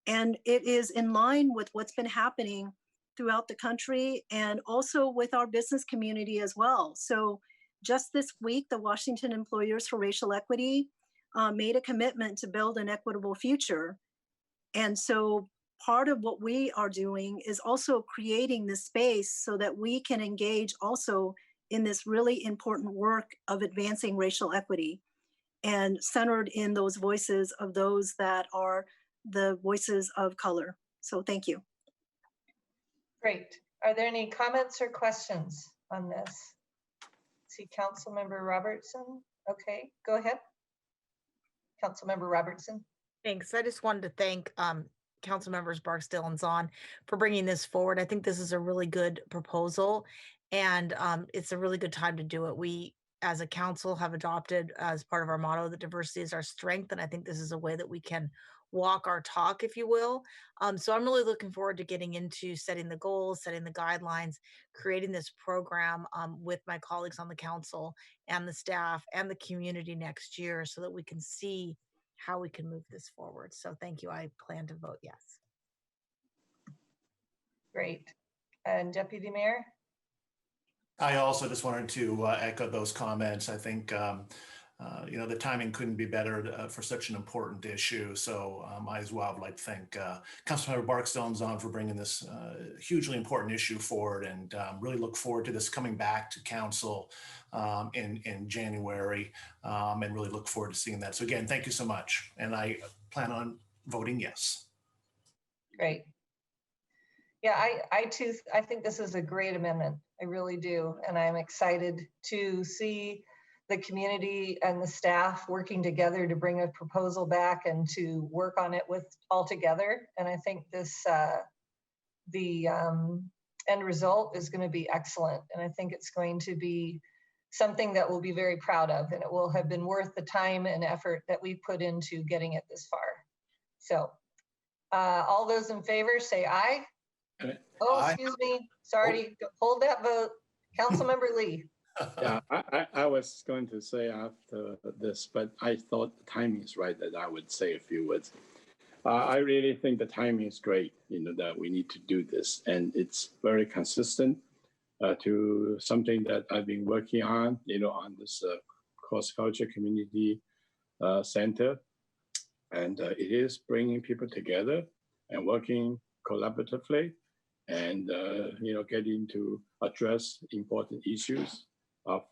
And it is in line with what's been happening throughout the country and also with our business community as well. So just this week, the Washington Employers for Racial Equity made a commitment to build an equitable future. And so part of what we are doing is also creating this space so that we can engage also in this really important work of advancing racial equity and centered in those voices of those that are the voices of color. So thank you. Great. Are there any comments or questions on this? See Councilmember Robertson. Okay, go ahead. Councilmember Robertson. Thanks. I just wanted to thank Council Members Barksdale and Zahn for bringing this forward. I think this is a really good proposal, and it's a really good time to do it. We, as a council, have adopted as part of our motto that diversity is our strength, and I think this is a way that we can walk our talk, if you will. So I'm really looking forward to getting into setting the goals, setting the guidelines, creating this program with my colleagues on the council and the staff and the community next year so that we can see how we can move this forward. So thank you. I plan to vote yes. Great. And Deputy Mayor? I also just wanted to echo those comments. I think the timing couldn't be better for such an important issue. So I as well would like to thank Councilmember Barksdale and Zahn for bringing this hugely important issue forward, and really look forward to this coming back to council in January, and really look forward to seeing that. So again, thank you so much. And I plan on voting yes. Great. Yeah, I too, I think this is a great amendment. I really do. And I'm excited to see the community and the staff working together to bring a proposal back and to work on it all together. And I think this, the end result is going to be excellent. And I think it's going to be something that we'll be very proud of, and it will have been worth the time and effort that we put into getting it this far. So all those in favor say aye. Oh, excuse me. Sorry, hold that vote. Councilmember Lee. Yeah, I was going to say after this, but I thought the timing is right that I would say a few words. I really think the timing is great, that we need to do this. And it's very consistent to something that I've been working on, on this cross-culture community center. And it is bringing people together and working collaboratively and, getting to address important issues of,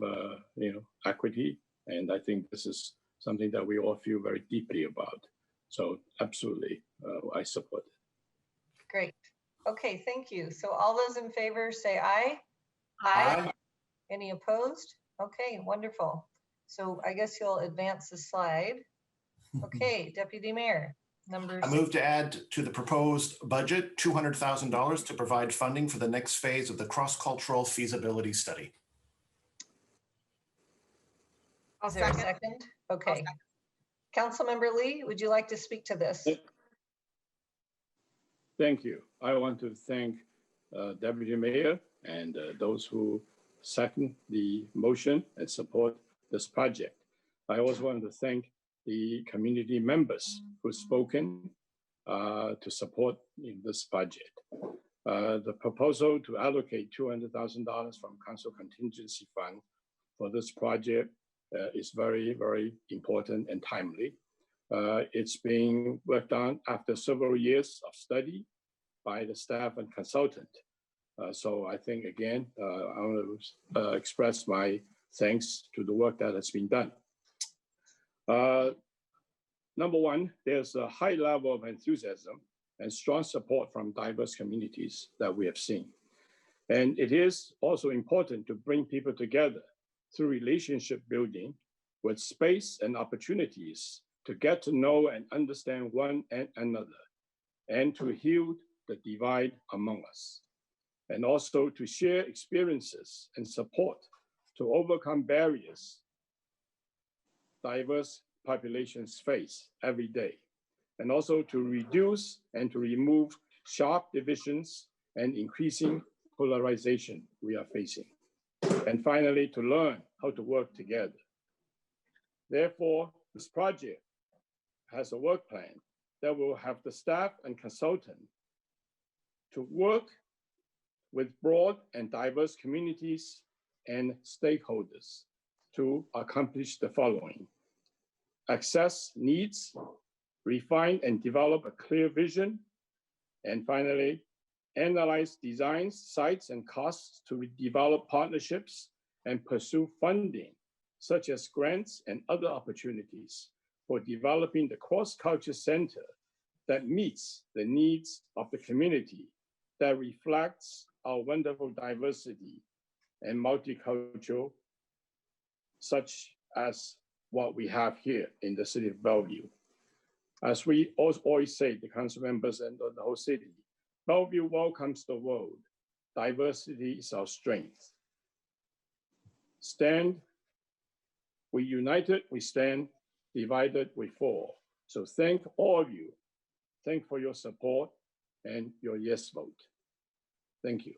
equity. And I think this is something that we all feel very deeply about. So absolutely, I support it. Great. Okay, thank you. So all those in favor say aye. Aye. Any opposed? Okay, wonderful. So I guess you'll advance the slide. Okay, Deputy Mayor, number I move to add to the proposed budget $200,000 to provide funding for the next phase of the cross-cultural feasibility study. Is there a second? Okay. Councilmember Lee, would you like to speak to this? Thank you. I want to thank Deputy Mayor and those who second the motion and support this project. I also want to thank the community members who've spoken to support this budget. The proposal to allocate $200,000 from Council Contingency Fund for this project is very, very important and timely. It's being worked on after several years of study by the staff and consultant. So I think, again, I want to express my thanks to the work that has been done. Number one, there's a high level of enthusiasm and strong support from diverse communities that we have seen. And it is also important to bring people together through relationship building with space and opportunities to get to know and understand one and another, and to heal the divide among us, and also to share experiences and support to overcome barriers diverse populations face every day, and also to reduce and to remove sharp divisions and increasing polarization we are facing. And finally, to learn how to work together. Therefore, this project has a work plan that will have the staff and consultant to work with broad and diverse communities and stakeholders to accomplish the following: assess needs, refine and develop a clear vision, and finally, analyze designs, sites, and costs to develop partnerships and pursue funding, such as grants and other opportunities for developing the cross-culture center that meets the needs of the community, that reflects our wonderful diversity and multicultural, such as what we have here in the city of Bellevue. As we always say, the council members and the whole city, Bellevue welcomes the world. Diversity is our strength. We united, we stand, divided, we fall. So thank all of you. Thank for your support and your yes vote. Thank you.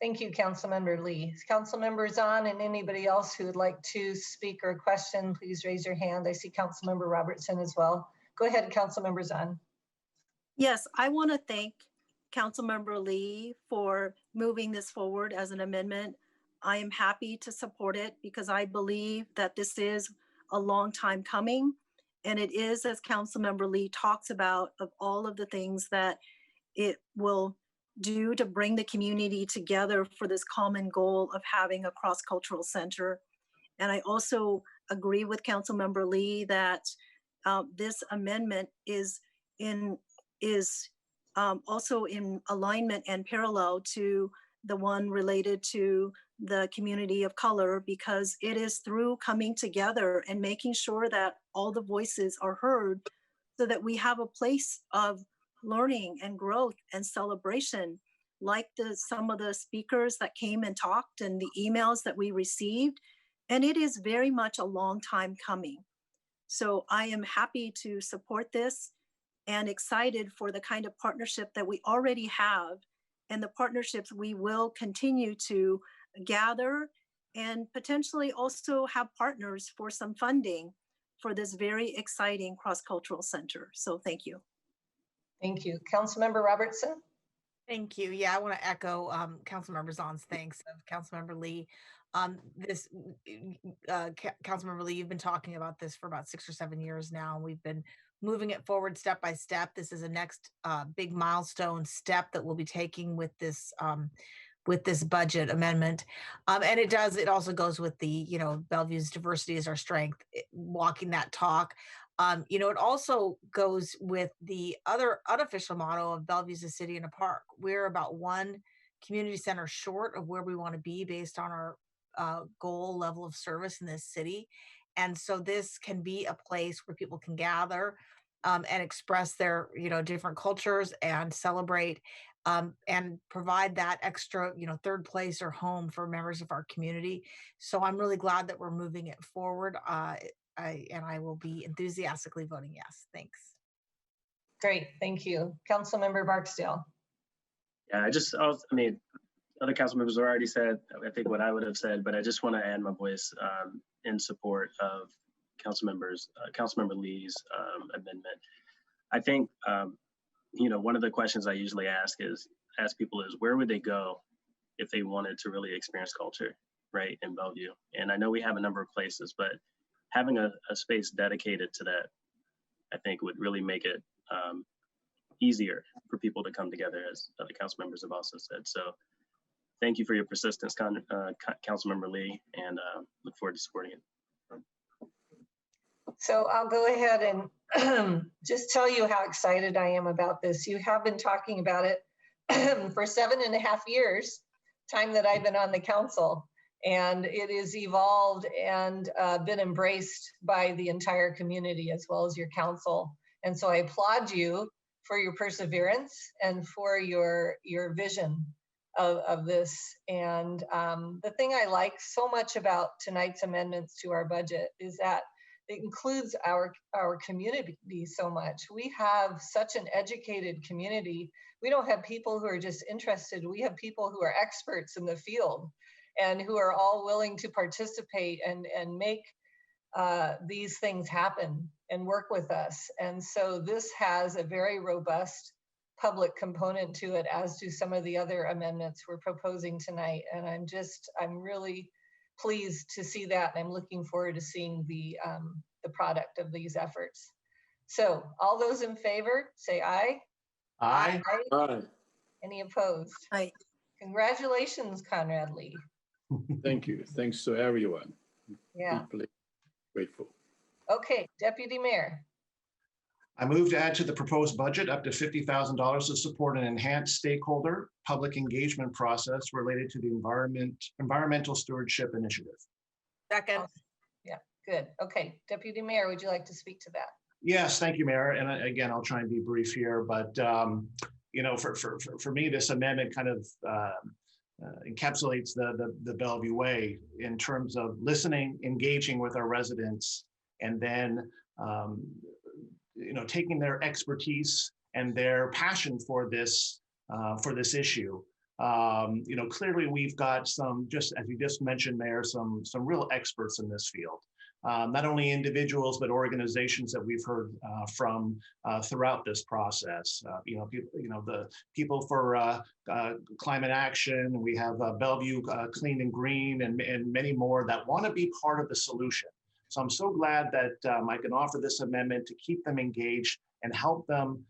Thank you, Councilmember Lee. Councilmember Zahn and anybody else who would like to speak or question, please raise your hand. I see Councilmember Robertson as well. Go ahead, Councilmember Zahn. Yes, I want to thank Councilmember Lee for moving this forward as an amendment. I am happy to support it because I believe that this is a long time coming. And it is, as Councilmember Lee talks about, of all of the things that it will do to bring the community together for this common goal of having a cross-cultural center. And I also agree with Councilmember Lee that this amendment is also in alignment and parallel to the one related to the community of color, because it is through coming together and making sure that all the voices are heard so that we have a place of learning and growth and celebration, like some of the speakers that came and talked and the emails that we received. And it is very much a long time coming. So I am happy to support this and excited for the kind of partnership that we already have and the partnerships we will continue to gather and potentially also have partners for some funding for this very exciting cross-cultural center. So thank you. Thank you. Councilmember Robertson? Thank you. Yeah, I want to echo Councilmember Zahn's thanks of Councilmember Lee. Councilmember Lee, you've been talking about this for about 6 or 7 years now. We've been moving it forward step by step. This is a next big milestone step that we'll be taking with this budget amendment. And it also goes with the, Bellevue's diversity is our strength, walking that talk. It also goes with the other unofficial motto of Bellevue's a city and a park. We're about one community center short of where we want to be based on our goal level of service in this city. And so this can be a place where people can gather and express their, different cultures and celebrate and provide that extra, third place or home for members of our community. So I'm really glad that we're moving it forward. I will be enthusiastically voting yes. Thanks. Great, thank you. Councilmember Barksdale. Yeah, other council members have already said, I think, what I would have said, but I just want to add my voice in support of Councilmember Lee's amendment. I think, one of the questions I usually ask people is, where would they go if they wanted to really experience culture, right, in Bellevue? And I know we have a number of places, but having a space dedicated to that, I think, would really make it easier for people to come together, as other council members have also said. So thank you for your persistence, Councilmember Lee, and look forward to supporting it. So I'll go ahead and just tell you how excited I am about this. You have been talking about it for 7.5 years, time that I've been on the council, and it is evolved and been embraced by the entire community as well as your council. And so I applaud you for your perseverance and for your vision of this. And the thing I like so much about tonight's amendments to our budget is that it includes our community so much. We have such an educated community. We don't have people who are just interested. We have people who are experts in the field and who are all willing to participate and make these things happen and work with us. And so this has a very robust public component to it, as do some of the other amendments we're proposing tonight. And I'm really pleased to see that. And I'm looking forward to seeing the product of these efforts. So all those in favor, say aye. Aye. Aye. Any opposed? Aye. Congratulations, Conrad Lee. Thank you. Thanks to everyone. Yeah. Deeply grateful. Okay, Deputy Mayor. I move to add to the proposed budget up to $50,000 to support an enhanced stakeholder public engagement process related to the environmental stewardship initiative. Second. Yeah, good. Okay, Deputy Mayor, would you like to speak to that? Yes, thank you, Mayor. And again, I'll try and be brief here, but for me, this amendment kind of encapsulates the Bellevue way in terms of listening, engaging with our residents, and then taking their expertise and their passion for this issue. Clearly we've got some, just as you just mentioned, Mayor, some real experts in this field. Not only individuals, but organizations that we've heard from throughout this process. The people for climate action. We have Bellevue Clean and Green, and many more that want to be part of the solution. So I'm so glad that I can offer this amendment to keep them engaged and help them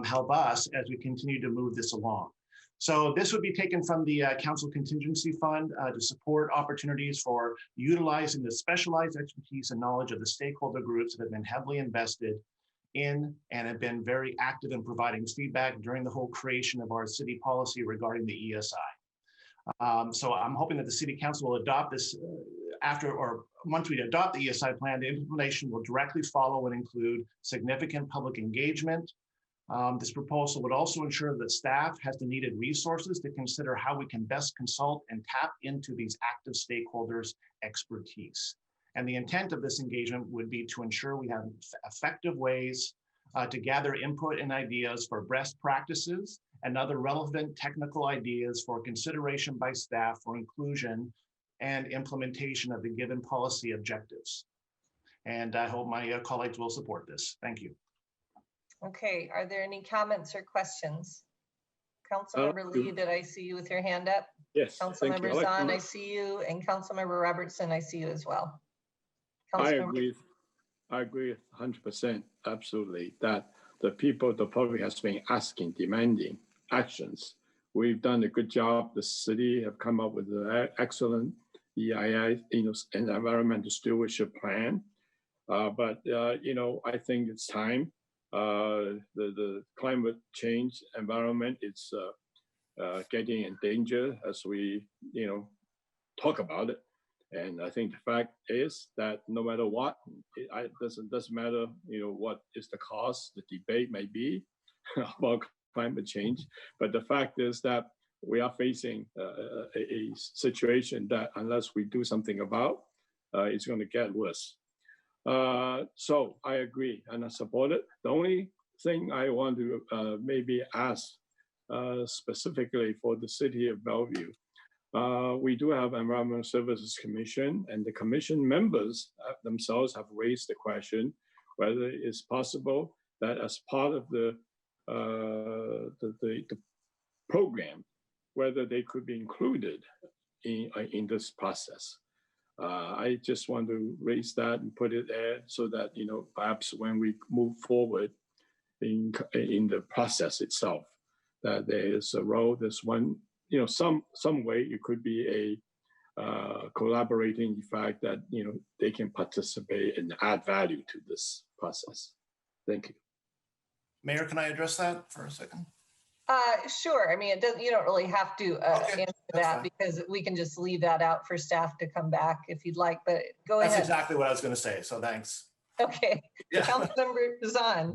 help us as we continue to move this along. So this would be taken from the Council Contingency Fund to support opportunities for utilizing the specialized expertise and knowledge of the stakeholder groups that have been heavily invested in and have been very active in providing feedback during the whole creation of our city policy regarding the ESI. So I'm hoping that the City Council will adopt this once we adopt the ESI plan, the implementation will directly follow and include significant public engagement. This proposal would also ensure that staff has the needed resources to consider how we can best consult and tap into these active stakeholders' expertise. And the intent of this engagement would be to ensure we have effective ways to gather input and ideas for best practices and other relevant technical ideas for consideration by staff for inclusion and implementation of the given policy objectives. And I hope my colleagues will support this. Thank you. Okay, are there any comments or questions? Councilmember Lee, did I see you with your hand up? Yes, thank you. Councilmember Zahn, I see you, and Councilmember Robertson, I see you as well. I agree 100%, absolutely, that the public has been asking, demanding actions. We've done a good job. The city have come up with an excellent EII, and environmental stewardship plan. But I think it's time. The climate change environment is getting in danger as we talk about it. And I think the fact is that no matter what, it doesn't matter what is the cause. The debate may be about climate change, but the fact is that we are facing a situation that unless we do something about, it's going to get worse. So I agree and I support it. The only thing I want to maybe ask specifically for the city of Bellevue, we do have Environmental Services Commission, and the commission members themselves have raised the question whether it's possible that as part of the program, whether they could be included in this process. I just want to raise that and put it there so that perhaps when we move forward in the process itself, that there is a role. There's one, some way it could be a collaborating effect that they can participate and add value to this process. Thank you. Mayor, can I address that for a second? Sure. I mean, it doesn't. You don't really have to answer that because we can just leave that out for staff to come back if you'd like. But go ahead. That's exactly what I was going to say. So thanks. Okay. Yeah. Councilmember Zahn.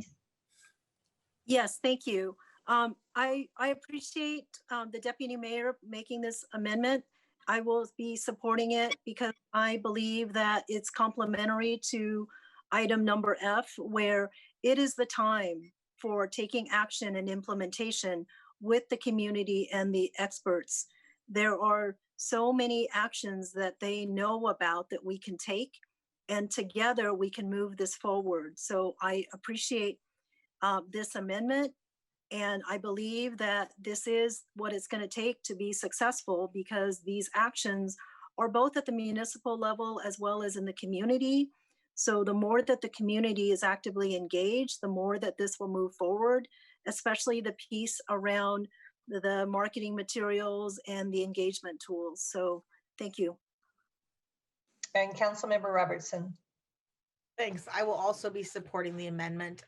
Yes, thank you. I appreciate the deputy mayor making this amendment. I will be supporting it because I believe that it's complementary to item number F, where it is the time for taking action and implementation with the community and the experts. There are so many actions that they know about that we can take, and together we can move this forward. So I appreciate this amendment, and I believe that this is what it's going to take to be successful, because these actions are both at the municipal level as well as in the community. So the more that the community is actively engaged, the more that this will move forward, especially the piece around the marketing materials and the engagement tools. So thank you. And Councilmember Robertson. Thanks. I will also be supporting the amendment.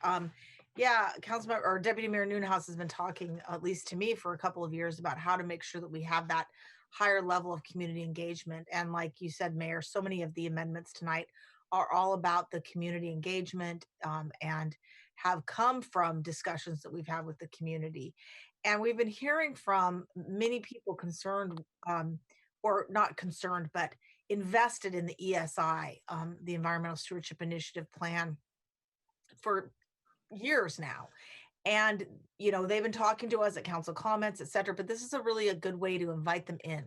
Yeah, Councilmember or Deputy Mayor Noonhouse has been talking, at least to me, for a couple of years about how to make sure that we have that higher level of community engagement. And like you said, Mayor, so many of the amendments tonight are all about the community engagement and have come from discussions that we've had with the community. And we've been hearing from many people concerned, or not concerned, but invested in the ESI, the Environmental Stewardship Initiative Plan, for years now. And, they've been talking to us at council comments, et cetera, but this is really a good way to invite them in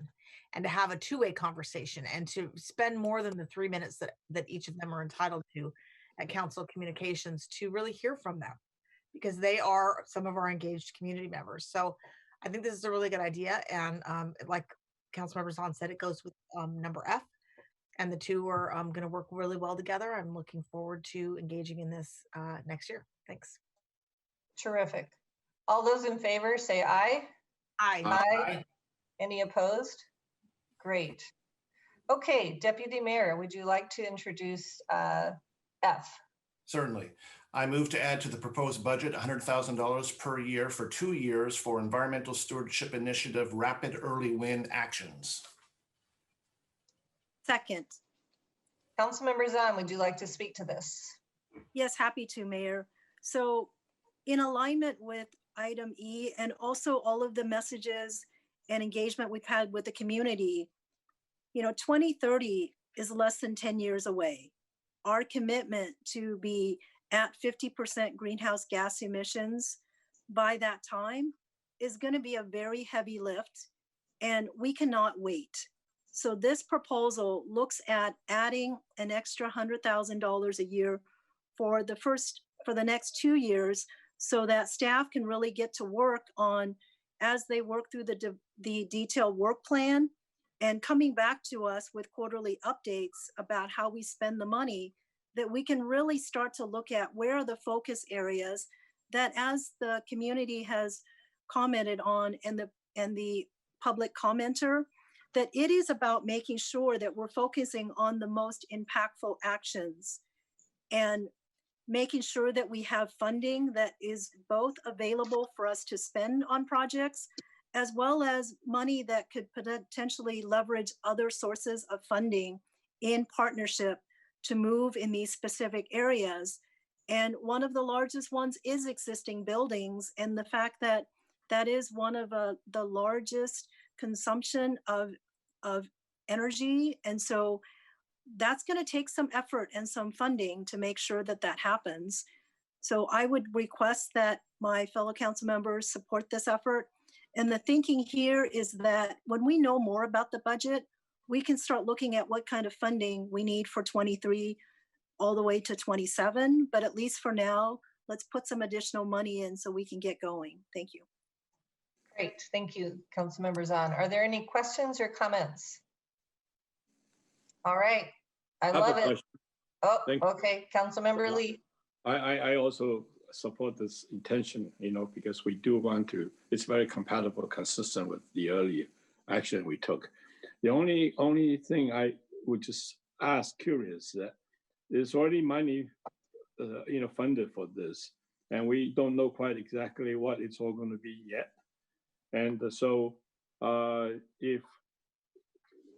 and to have a two-way conversation and to spend more than the 3 minutes that each of them are entitled to at council communications to really hear from them, because they are some of our engaged community members. So I think this is a really good idea. And like Councilmember Zahn said, it goes with number F, and the two are going to work really well together. I'm looking forward to engaging in this next year. Thanks. Terrific. All those in favor say aye. Aye. Aye. Any opposed? Great. Okay, Deputy Mayor, would you like to introduce F? Certainly. I move to add to the proposed budget $100,000 per year for 2 years for Environmental Stewardship Initiative Rapid Early Win Actions. Second. Councilmember Zahn, would you like to speak to this? Yes, happy to, Mayor. So in alignment with item E and also all of the messages and engagement we've had with the community, 2030 is less than 10 years away. Our commitment to be at 50% greenhouse gas emissions by that time is going to be a very heavy lift, and we cannot wait. So this proposal looks at adding an extra $100,000 a year for the next 2 years, so that staff can really get to work on, as they work through the detailed work plan, and coming back to us with quarterly updates about how we spend the money, that we can really start to look at where are the focus areas that, as the community has commented on, and the public commenter, that it is about making sure that we're focusing on the most impactful actions and making sure that we have funding that is both available for us to spend on projects, as well as money that could potentially leverage other sources of funding in partnership to move in these specific areas. And one of the largest ones is existing buildings, and the fact that that is one of the largest consumption of energy. And so that's going to take some effort and some funding to make sure that that happens. So I would request that my fellow council members support this effort. And the thinking here is that when we know more about the budget, we can start looking at what kind of funding we need for 23 all the way to 27. But at least for now, let's put some additional money in so we can get going. Thank you. Great, thank you, Councilmember Zahn. Are there any questions or comments? All right, I love it. Oh, okay, Councilmember Lee. I also support this intention, because we do want to, it's very compatible, consistent with the earlier action we took. The only thing I would just ask, curious, that there's already money, funded for this, and we don't know quite exactly what it's all going to be yet. And so if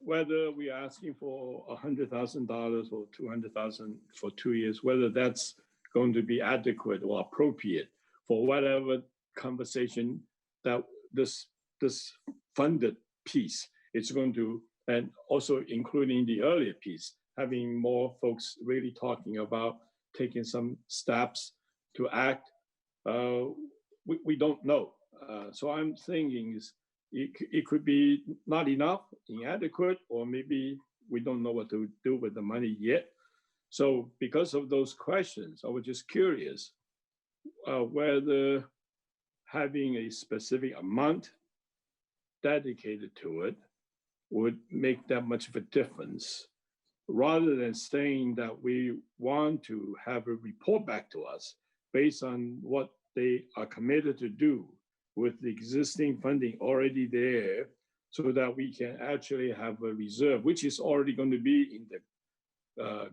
whether we're asking for $100,000 or $200,000 for 2 years, whether that's going to be adequate or appropriate for whatever conversation that this funded piece is going to, and also including the earlier piece, having more folks really talking about taking some steps to act, we don't know. So I'm thinking it could be not enough, inadequate, or maybe we don't know what to do with the money yet. So because of those questions, I was just curious whether having a specific amount dedicated to it would make that much of a difference, rather than saying that we want to have a report back to us based on what they are committed to do with the existing funding already there, so that we can actually have a reserve, which is already going to be in the,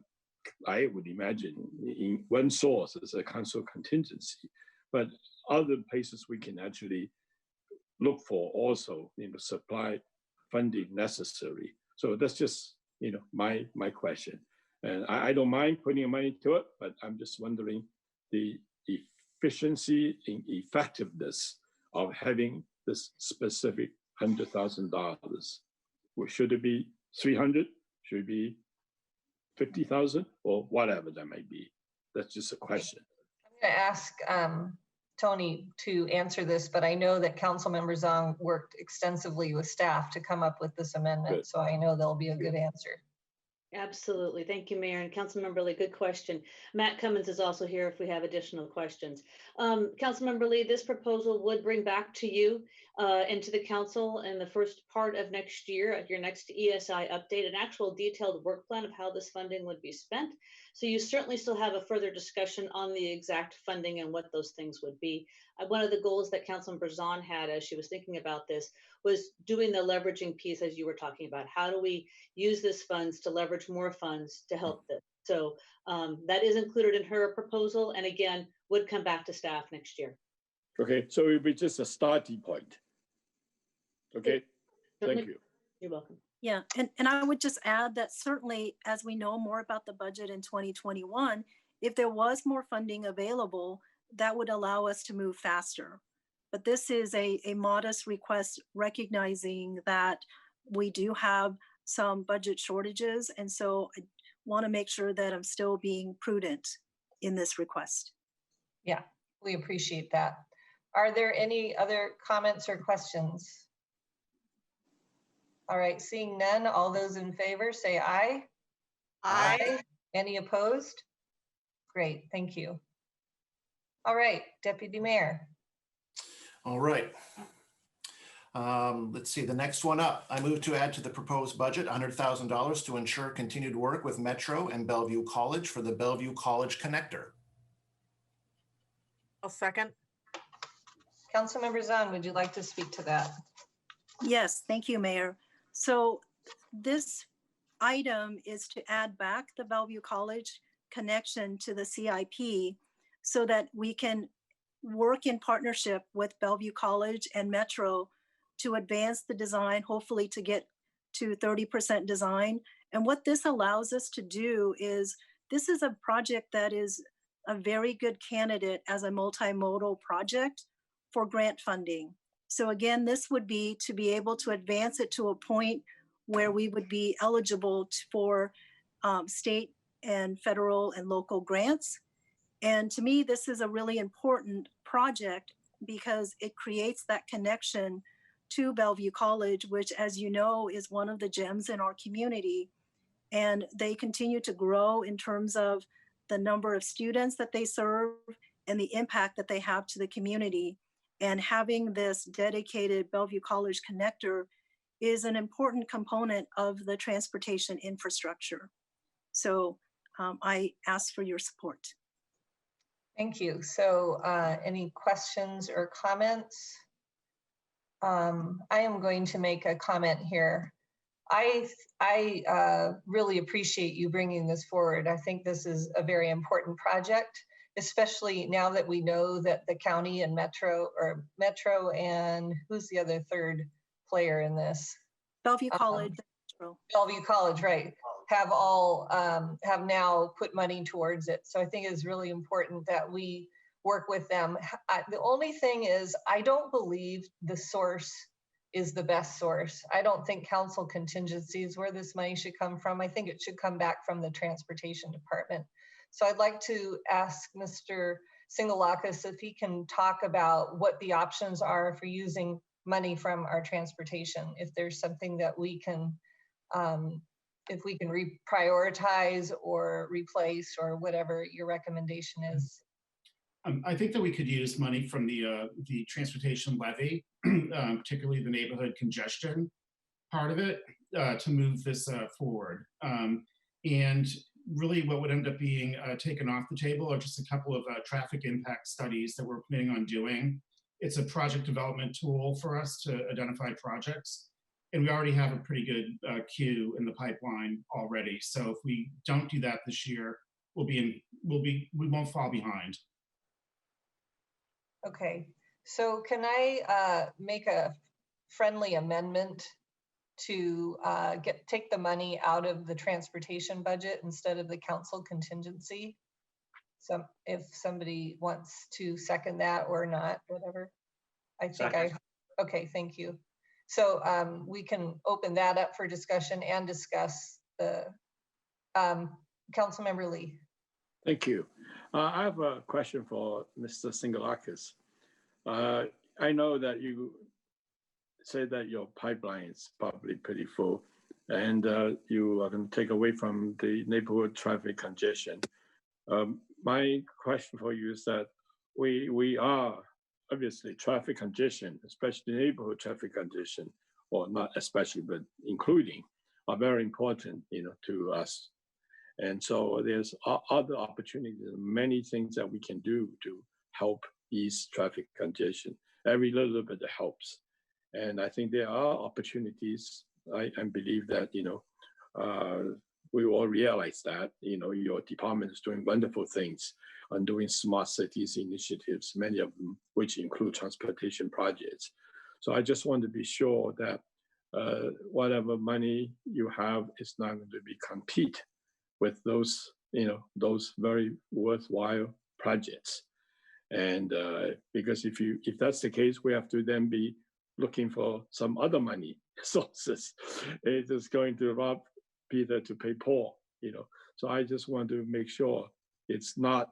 I would imagine, in one source as a council contingency, but other places we can actually look for also, supply funding necessary. So that's just, my question. And I don't mind putting money to it, but I'm just wondering the efficiency and effectiveness of having this specific $100,000. Should it be 300? Should it be 50,000, or whatever that may be? That's just a question. I'm going to ask Tony to answer this, but I know that Councilmember Zhang worked extensively with staff to come up with this amendment, Good. so I know there'll be a good answer. Absolutely. Thank you, Mayor. And Councilmember Lee, good question. Matt Cummins is also here if we have additional questions. Councilmember Lee, this proposal would bring back to you and to the council in the first part of next year, at your next ESI update, an actual detailed work plan of how this funding would be spent. So you certainly still have a further discussion on the exact funding and what those things would be. One of the goals that Councilmember Zahn had as she was thinking about this was doing the leveraging piece, as you were talking about. How do we use this funds to leverage more funds to help this? So that is included in her proposal, and again, would come back to staff next year. Okay, so it would be just a starting point. Okay, thank you. You're welcome. Yeah, and I would just add that certainly as we know more about the budget in 2021, if there was more funding available, that would allow us to move faster. But this is a modest request, recognizing that we do have some budget shortages. And so I want to make sure that I'm still being prudent in this request. Yeah, we appreciate that. Are there any other comments or questions? All right, seeing none, all those in favor say aye. Aye. Any opposed? Great, thank you. All right, Deputy Mayor. All right. Let's see, the next one up. I move to add to the proposed budget $100,000 to ensure continued work with Metro and Bellevue College for the Bellevue College Connector. I'll second. Councilmember Zahn, would you like to speak to that? Yes, thank you, Mayor. So this item is to add back the Bellevue College connection to the CIP so that we can work in partnership with Bellevue College and Metro to advance the design, hopefully to get to 30% design. And what this allows us to do is, this is a project that is a very good candidate as a multimodal project for grant funding. So again, this would be to be able to advance it to a point where we would be eligible for state and federal and local grants. And to me, this is a really important project because it creates that connection to Bellevue College, which, as you know, is one of the gems in our community. And they continue to grow in terms of the number of students that they serve and the impact that they have to the community. And having this dedicated Bellevue College connector is an important component of the transportation infrastructure. So I ask for your support. Thank you. So any questions or comments? I am going to make a comment here. I really appreciate you bringing this forward. I think this is a very important project, especially now that we know that the county and Metro, and who's the other third player in this? Bellevue College. Bellevue College, right, have all have now put money towards it. So I think it's really important that we work with them. The only thing is, I don't believe the source is the best source. I don't think council contingency is where this money should come from. I think it should come back from the transportation department. So I'd like to ask Mr. Singalakis if he can talk about what the options are for using money from our transportation. If there's something that we can, if we can reprioritize or replace or whatever your recommendation is. I think that we could use money from the transportation levy, particularly the neighborhood congestion part of it, to move this forward. And really what would end up being taken off the table are just a couple of traffic impact studies that we're planning on doing. It's a project development tool for us to identify projects. And we already have a pretty good queue in the pipeline already. So if we don't do that this year, we won't fall behind. Okay, so can I make a friendly amendment to take the money out of the transportation budget instead of the council contingency? So if somebody wants to second that or not, whatever. I think okay, thank you. So we can open that up for discussion and discuss the Councilmember Lee. Thank you. I have a question for Mr. Singalakis. I know that you say that your pipeline is probably pretty full and you are going to take away from the neighborhood traffic congestion. My question for you is that we are obviously traffic congestion, especially neighborhood traffic congestion, or not especially, but including, are very important, to us. And so there's other opportunities, many things that we can do to help ease traffic congestion. Every little bit helps. And I think there are opportunities. I believe that, we all realize that, your department is doing wonderful things on doing smart cities initiatives, many of them, which include transportation projects. So I just want to be sure that whatever money you have is not going to be compete with those, those very worthwhile projects. And because if that's the case, we have to then be looking for some other money sources. It's just going to rob Peter to pay Paul, So I just want to make sure it's not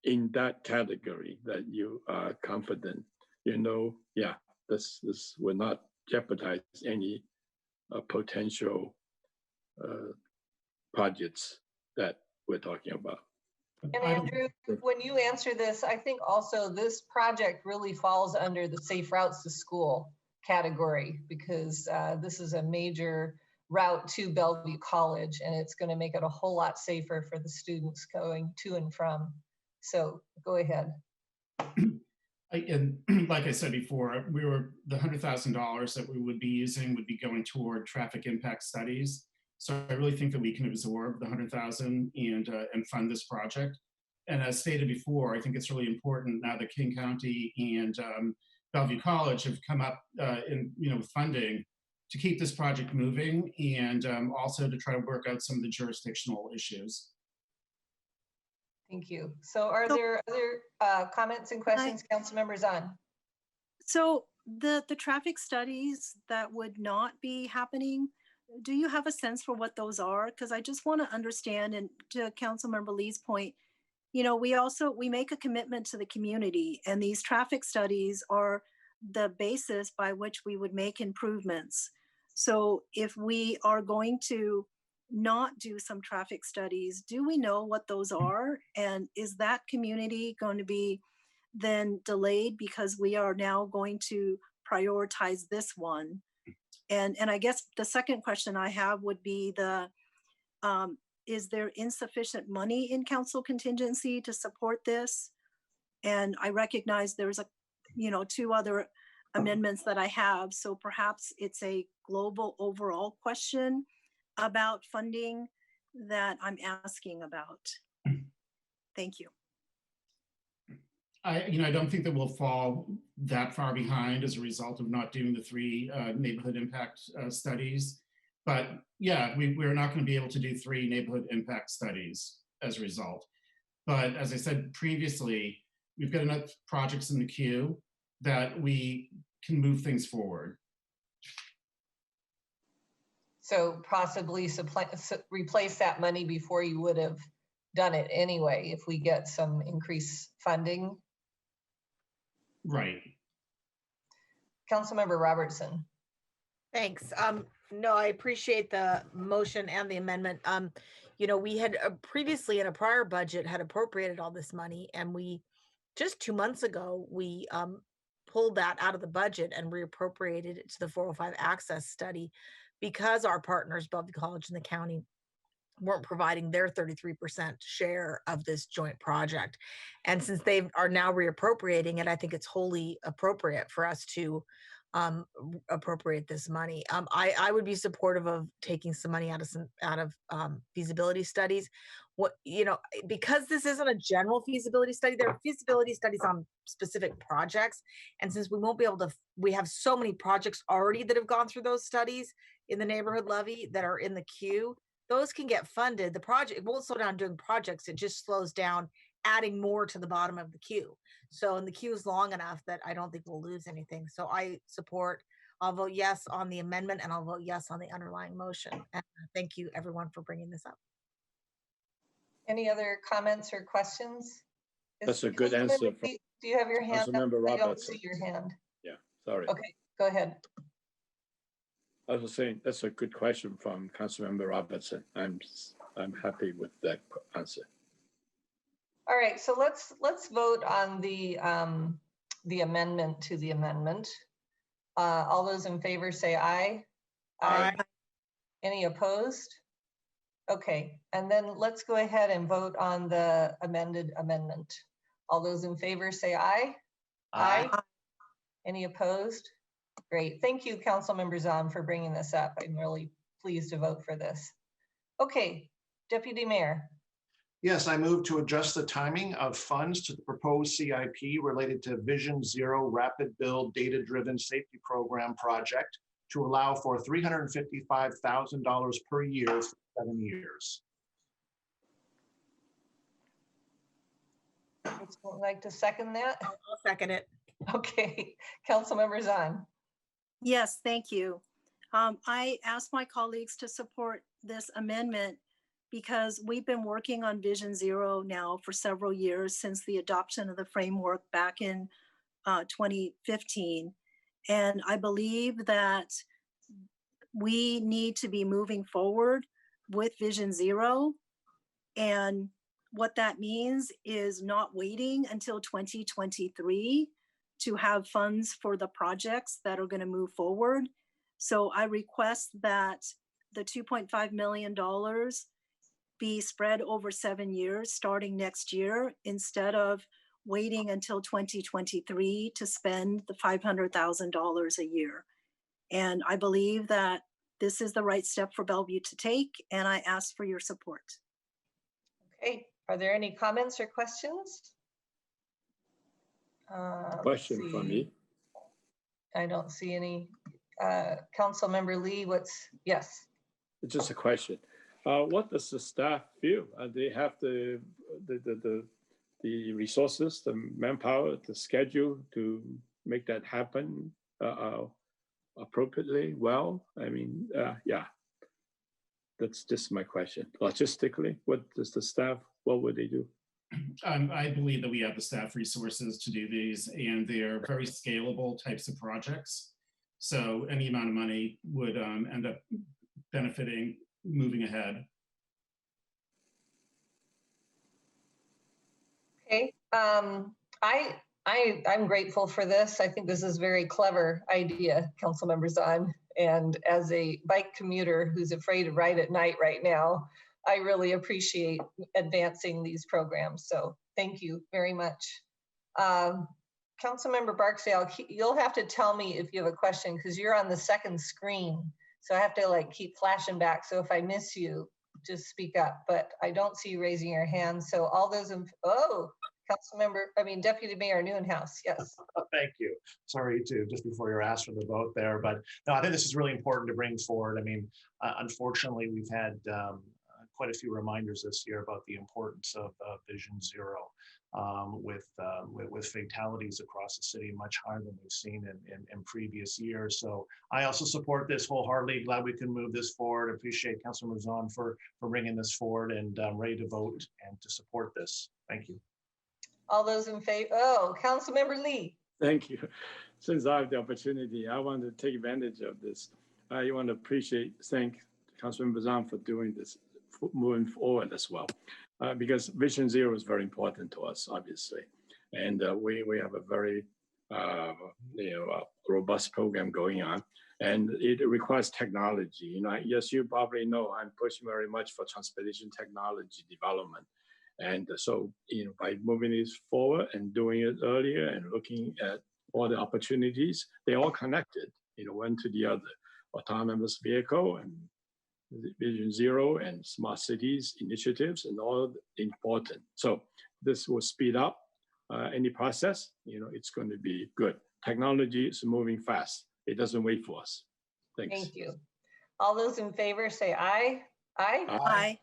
in that category that you are confident, this will not jeopardize any potential projects that we're talking about. And Andrew, when you answer this, I think also this project really falls under the safe routes to school category, because this is a major route to Bellevue College, and it's going to make it a whole lot safer for the students going to and from. So go ahead. And like I said before, the $100,000 that we would be using would be going toward traffic impact studies. So I really think that we can absorb the $100,000 and fund this project. And as stated before, I think it's really important now that King County and Bellevue College have come up with funding to keep this project moving, and also to try to work out some of the jurisdictional issues. Thank you. So are there other comments and questions, council members on? So the traffic studies that would not be happening, do you have a sense for what those are? Because I just want to understand, and to Councilmember Lee's point, we make a commitment to the community, and these traffic studies are the basis by which we would make improvements. So if we are going to not do some traffic studies, do we know what those are? And is that community going to be then delayed because we are now going to prioritize this one? And I guess the second question I have would be is there insufficient money in council contingency to support this? And I recognize there's two other amendments that I have. So perhaps it's a global overall question about funding that I'm asking about. Thank you. I don't think that we'll fall that far behind as a result of not doing the 3 neighborhood impact studies. But yeah, we're not going to be able to do 3 neighborhood impact studies as a result. But as I said previously, we've got enough projects in the queue that we can move things forward. So possibly replace that money before you would have done it anyway, if we get some increased funding. Right. Councilmember Robertson. Thanks. No, I appreciate the motion and the amendment. We had previously in a prior budget had appropriated all this money, and we just 2 months ago, we pulled that out of the budget and reappropriated it to the 405 access study because our partners, Bellevue College and the county, weren't providing their 33% share of this joint project. And since they are now reappropriating it, I think it's wholly appropriate for us to appropriate this money. I would be supportive of taking some money out of feasibility studies. Because this isn't a general feasibility study, there are feasibility studies on specific projects. And since we won't be able to, we have so many projects already that have gone through those studies in the neighborhood levy that are in the queue, those can get funded. The project, it won't slow down doing projects. It just slows down adding more to the bottom of the queue. So, and the queue is long enough that I don't think we'll lose anything. So I'll vote yes on the amendment, and I'll vote yes on the underlying motion. And thank you everyone for bringing this up. Any other comments or questions? That's a good answer. Do you have your hand up? I don't see your hand. Yeah, sorry. Okay, go ahead. I was saying that's a good question from Councilmember Robertson. I'm happy with that answer. All right, so let's vote on the amendment to the amendment. All those in favor say aye. Aye. Any opposed? Okay, and then let's go ahead and vote on the amended amendment. All those in favor say aye. Aye. Any opposed? Great, thank you, Councilmember Zahn, for bringing this up. I'm really pleased to vote for this. Okay, Deputy Mayor. Yes, I move to adjust the timing of funds to the proposed CIP related to Vision Zero Rapid Build Data-Driven Safety Program project to allow for $355,000 per year for 7 years. Would someone like to second that? I'll second it. Okay, Councilmember Zahn. Yes, thank you. I asked my colleagues to support this amendment because we've been working on Vision Zero now for several years since the adoption of the framework back in 2015. And I believe that we need to be moving forward with Vision Zero. And what that means is not waiting until 2023 to have funds for the projects that are going to move forward. So I request that the $2.5 million be spread over 7 years, starting next year, instead of waiting until 2023 to spend the $500,000 a year. And I believe that this is the right step for Bellevue to take, and I ask for your support. Okay, are there any comments or questions? Question from me. I don't see any. Council Member Lee, yes. It's just a question. What does the staff feel? They have the resources, the manpower, the schedule to make that happen appropriately well? I mean, yeah, that's just my question. Logistically, what does the staff, what would they do? I believe that we have the staff resources to do these, and they're very scalable types of projects. So any amount of money would end up benefiting moving ahead. Okay, I'm grateful for this. I think this is a very clever idea, Councilmember Zahn. And as a bike commuter who's afraid to ride at night right now, I really appreciate advancing these programs. So thank you very much. Councilmember Barksdale, you'll have to tell me if you have a question because you're on the second screen. So I have to like keep flashing back. So if I miss you, just speak up, but I don't see you raising your hand. So all those in, Deputy Mayor Nieuwenhuis, yes. Thank you. Sorry to just before you're asked for the vote there, but no, I think this is really important to bring forward. I mean, unfortunately, we've had quite a few reminders this year about the importance of Vision Zero, with fatalities across the city much higher than we've seen in previous years. So I also support this wholeheartedly. Glad we can move this forward. Appreciate Councilor Zahn for bringing this forward, and ready to vote and to support this. Thank you. All those in favor? Oh, Councilmember Lee. Thank you. Since I have the opportunity, I want to take advantage of this. I want to thank Councilmember Zahn for doing this, moving forward as well, because Vision Zero is very important to us, obviously, and we have a very robust program going on, and it requires technology. You know, yes, you probably know I'm pushing very much for transportation technology development. And so, by moving this forward and doing it earlier and looking at all the opportunities, they're all connected, one to the other. Autonomous vehicle and Vision Zero and smart cities initiatives and all important. So this will speed up any process. It's going to be good. Technology is moving fast. It doesn't wait for us. Thanks. Thank you. All those in favor say aye. Aye. Aye.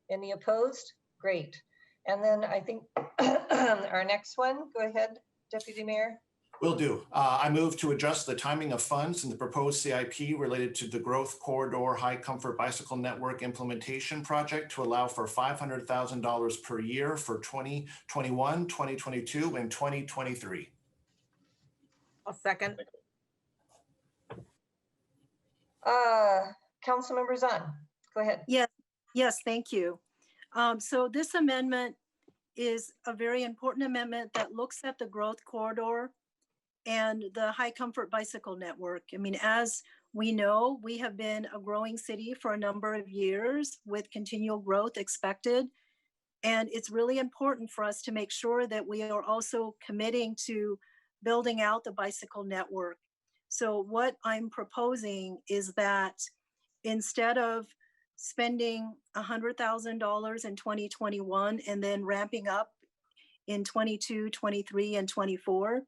Any opposed? Great. And then I think our next one, go ahead, Deputy Mayor. Will do. I move to adjust the timing of funds in the proposed CIP related to the Growth Corridor High Comfort Bicycle Network Implementation Project to allow for $500,000 per year for 2021, 2022, and 2023. I'll second. Councilmember Zahn, go ahead. Yes, thank you. So this amendment is a very important amendment that looks at the growth corridor and the high comfort bicycle network. I mean, as we know, we have been a growing city for a number of years with continual growth expected. And it's really important for us to make sure that we are also committing to building out the bicycle network. So what I'm proposing is that instead of spending $100,000 in 2021 and then ramping up in 22, 23, and 24,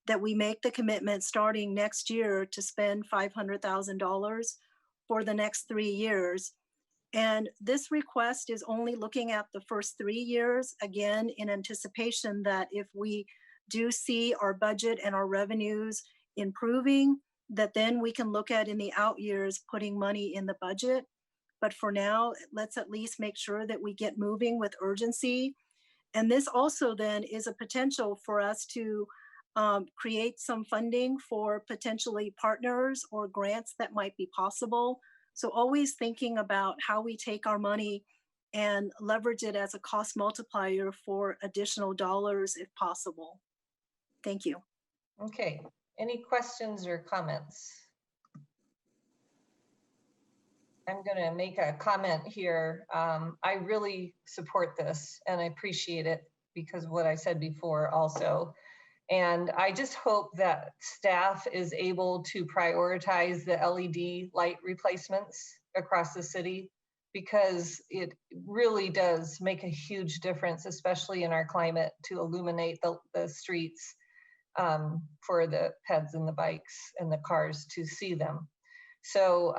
that we make the commitment starting next year to spend $500,000 for the next 3 years. And this request is only looking at the first 3 years, again, in anticipation that if we do see our budget and our revenues improving, that then we can look at in the out years putting money in the budget. But for now, let's at least make sure that we get moving with urgency. And this also then is a potential for us to create some funding for potentially partners or grants that might be possible. So always thinking about how we take our money and leverage it as a cost multiplier for additional dollars if possible. Thank you. Okay, any questions or comments? I'm going to make a comment here. I really support this and I appreciate it because of what I said before also. And I just hope that staff is able to prioritize the LED light replacements across the city, because it really does make a huge difference, especially in our climate, to illuminate the streets for the peds and the bikes and the cars to see them. So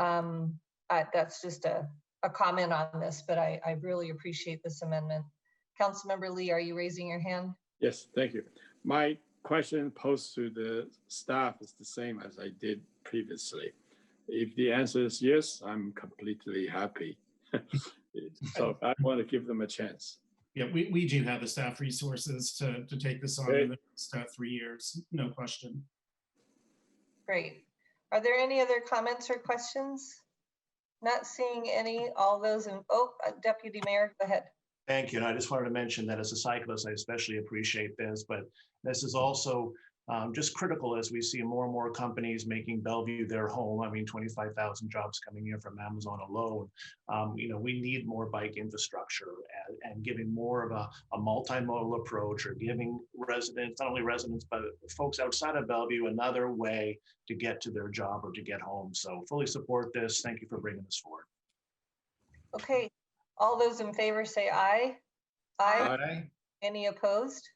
that's just a comment on this, but I really appreciate this amendment. Councilmember Lee, are you raising your hand? Yes, thank you. My question posed to the staff is the same as I did previously. If the answer is yes, I'm completely happy. So I want to give them a chance. Yeah, we do have the staff resources to take this on in the next 3 years, no question. Great. Are there any other comments or questions? Not seeing any. All those in, Deputy Mayor, go ahead. Thank you. And I just wanted to mention that as a cyclist, I especially appreciate this, but this is also just critical as we see more and more companies making Bellevue their home. I mean, 25,000 jobs coming in from Amazon alone. We need more bike infrastructure and giving more of a multimodal approach, or giving residents, not only residents, but folks outside of Bellevue, another way to get to their job or to get home. So fully support this. Thank you for bringing this forward. Okay. All those in favor say aye. Aye. Aye. Any opposed?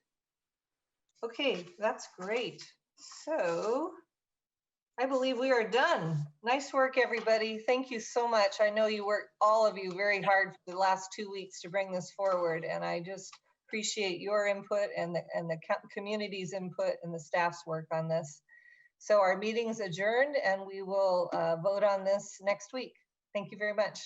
Okay, that's great. So I believe we are done. Nice work, everybody. Thank you so much. I know you worked, all of you, very hard for the last 2 weeks to bring this forward, and I just appreciate your input and the community's input and the staff's work on this. So our meeting's adjourned, and we will vote on this next week. Thank you very much.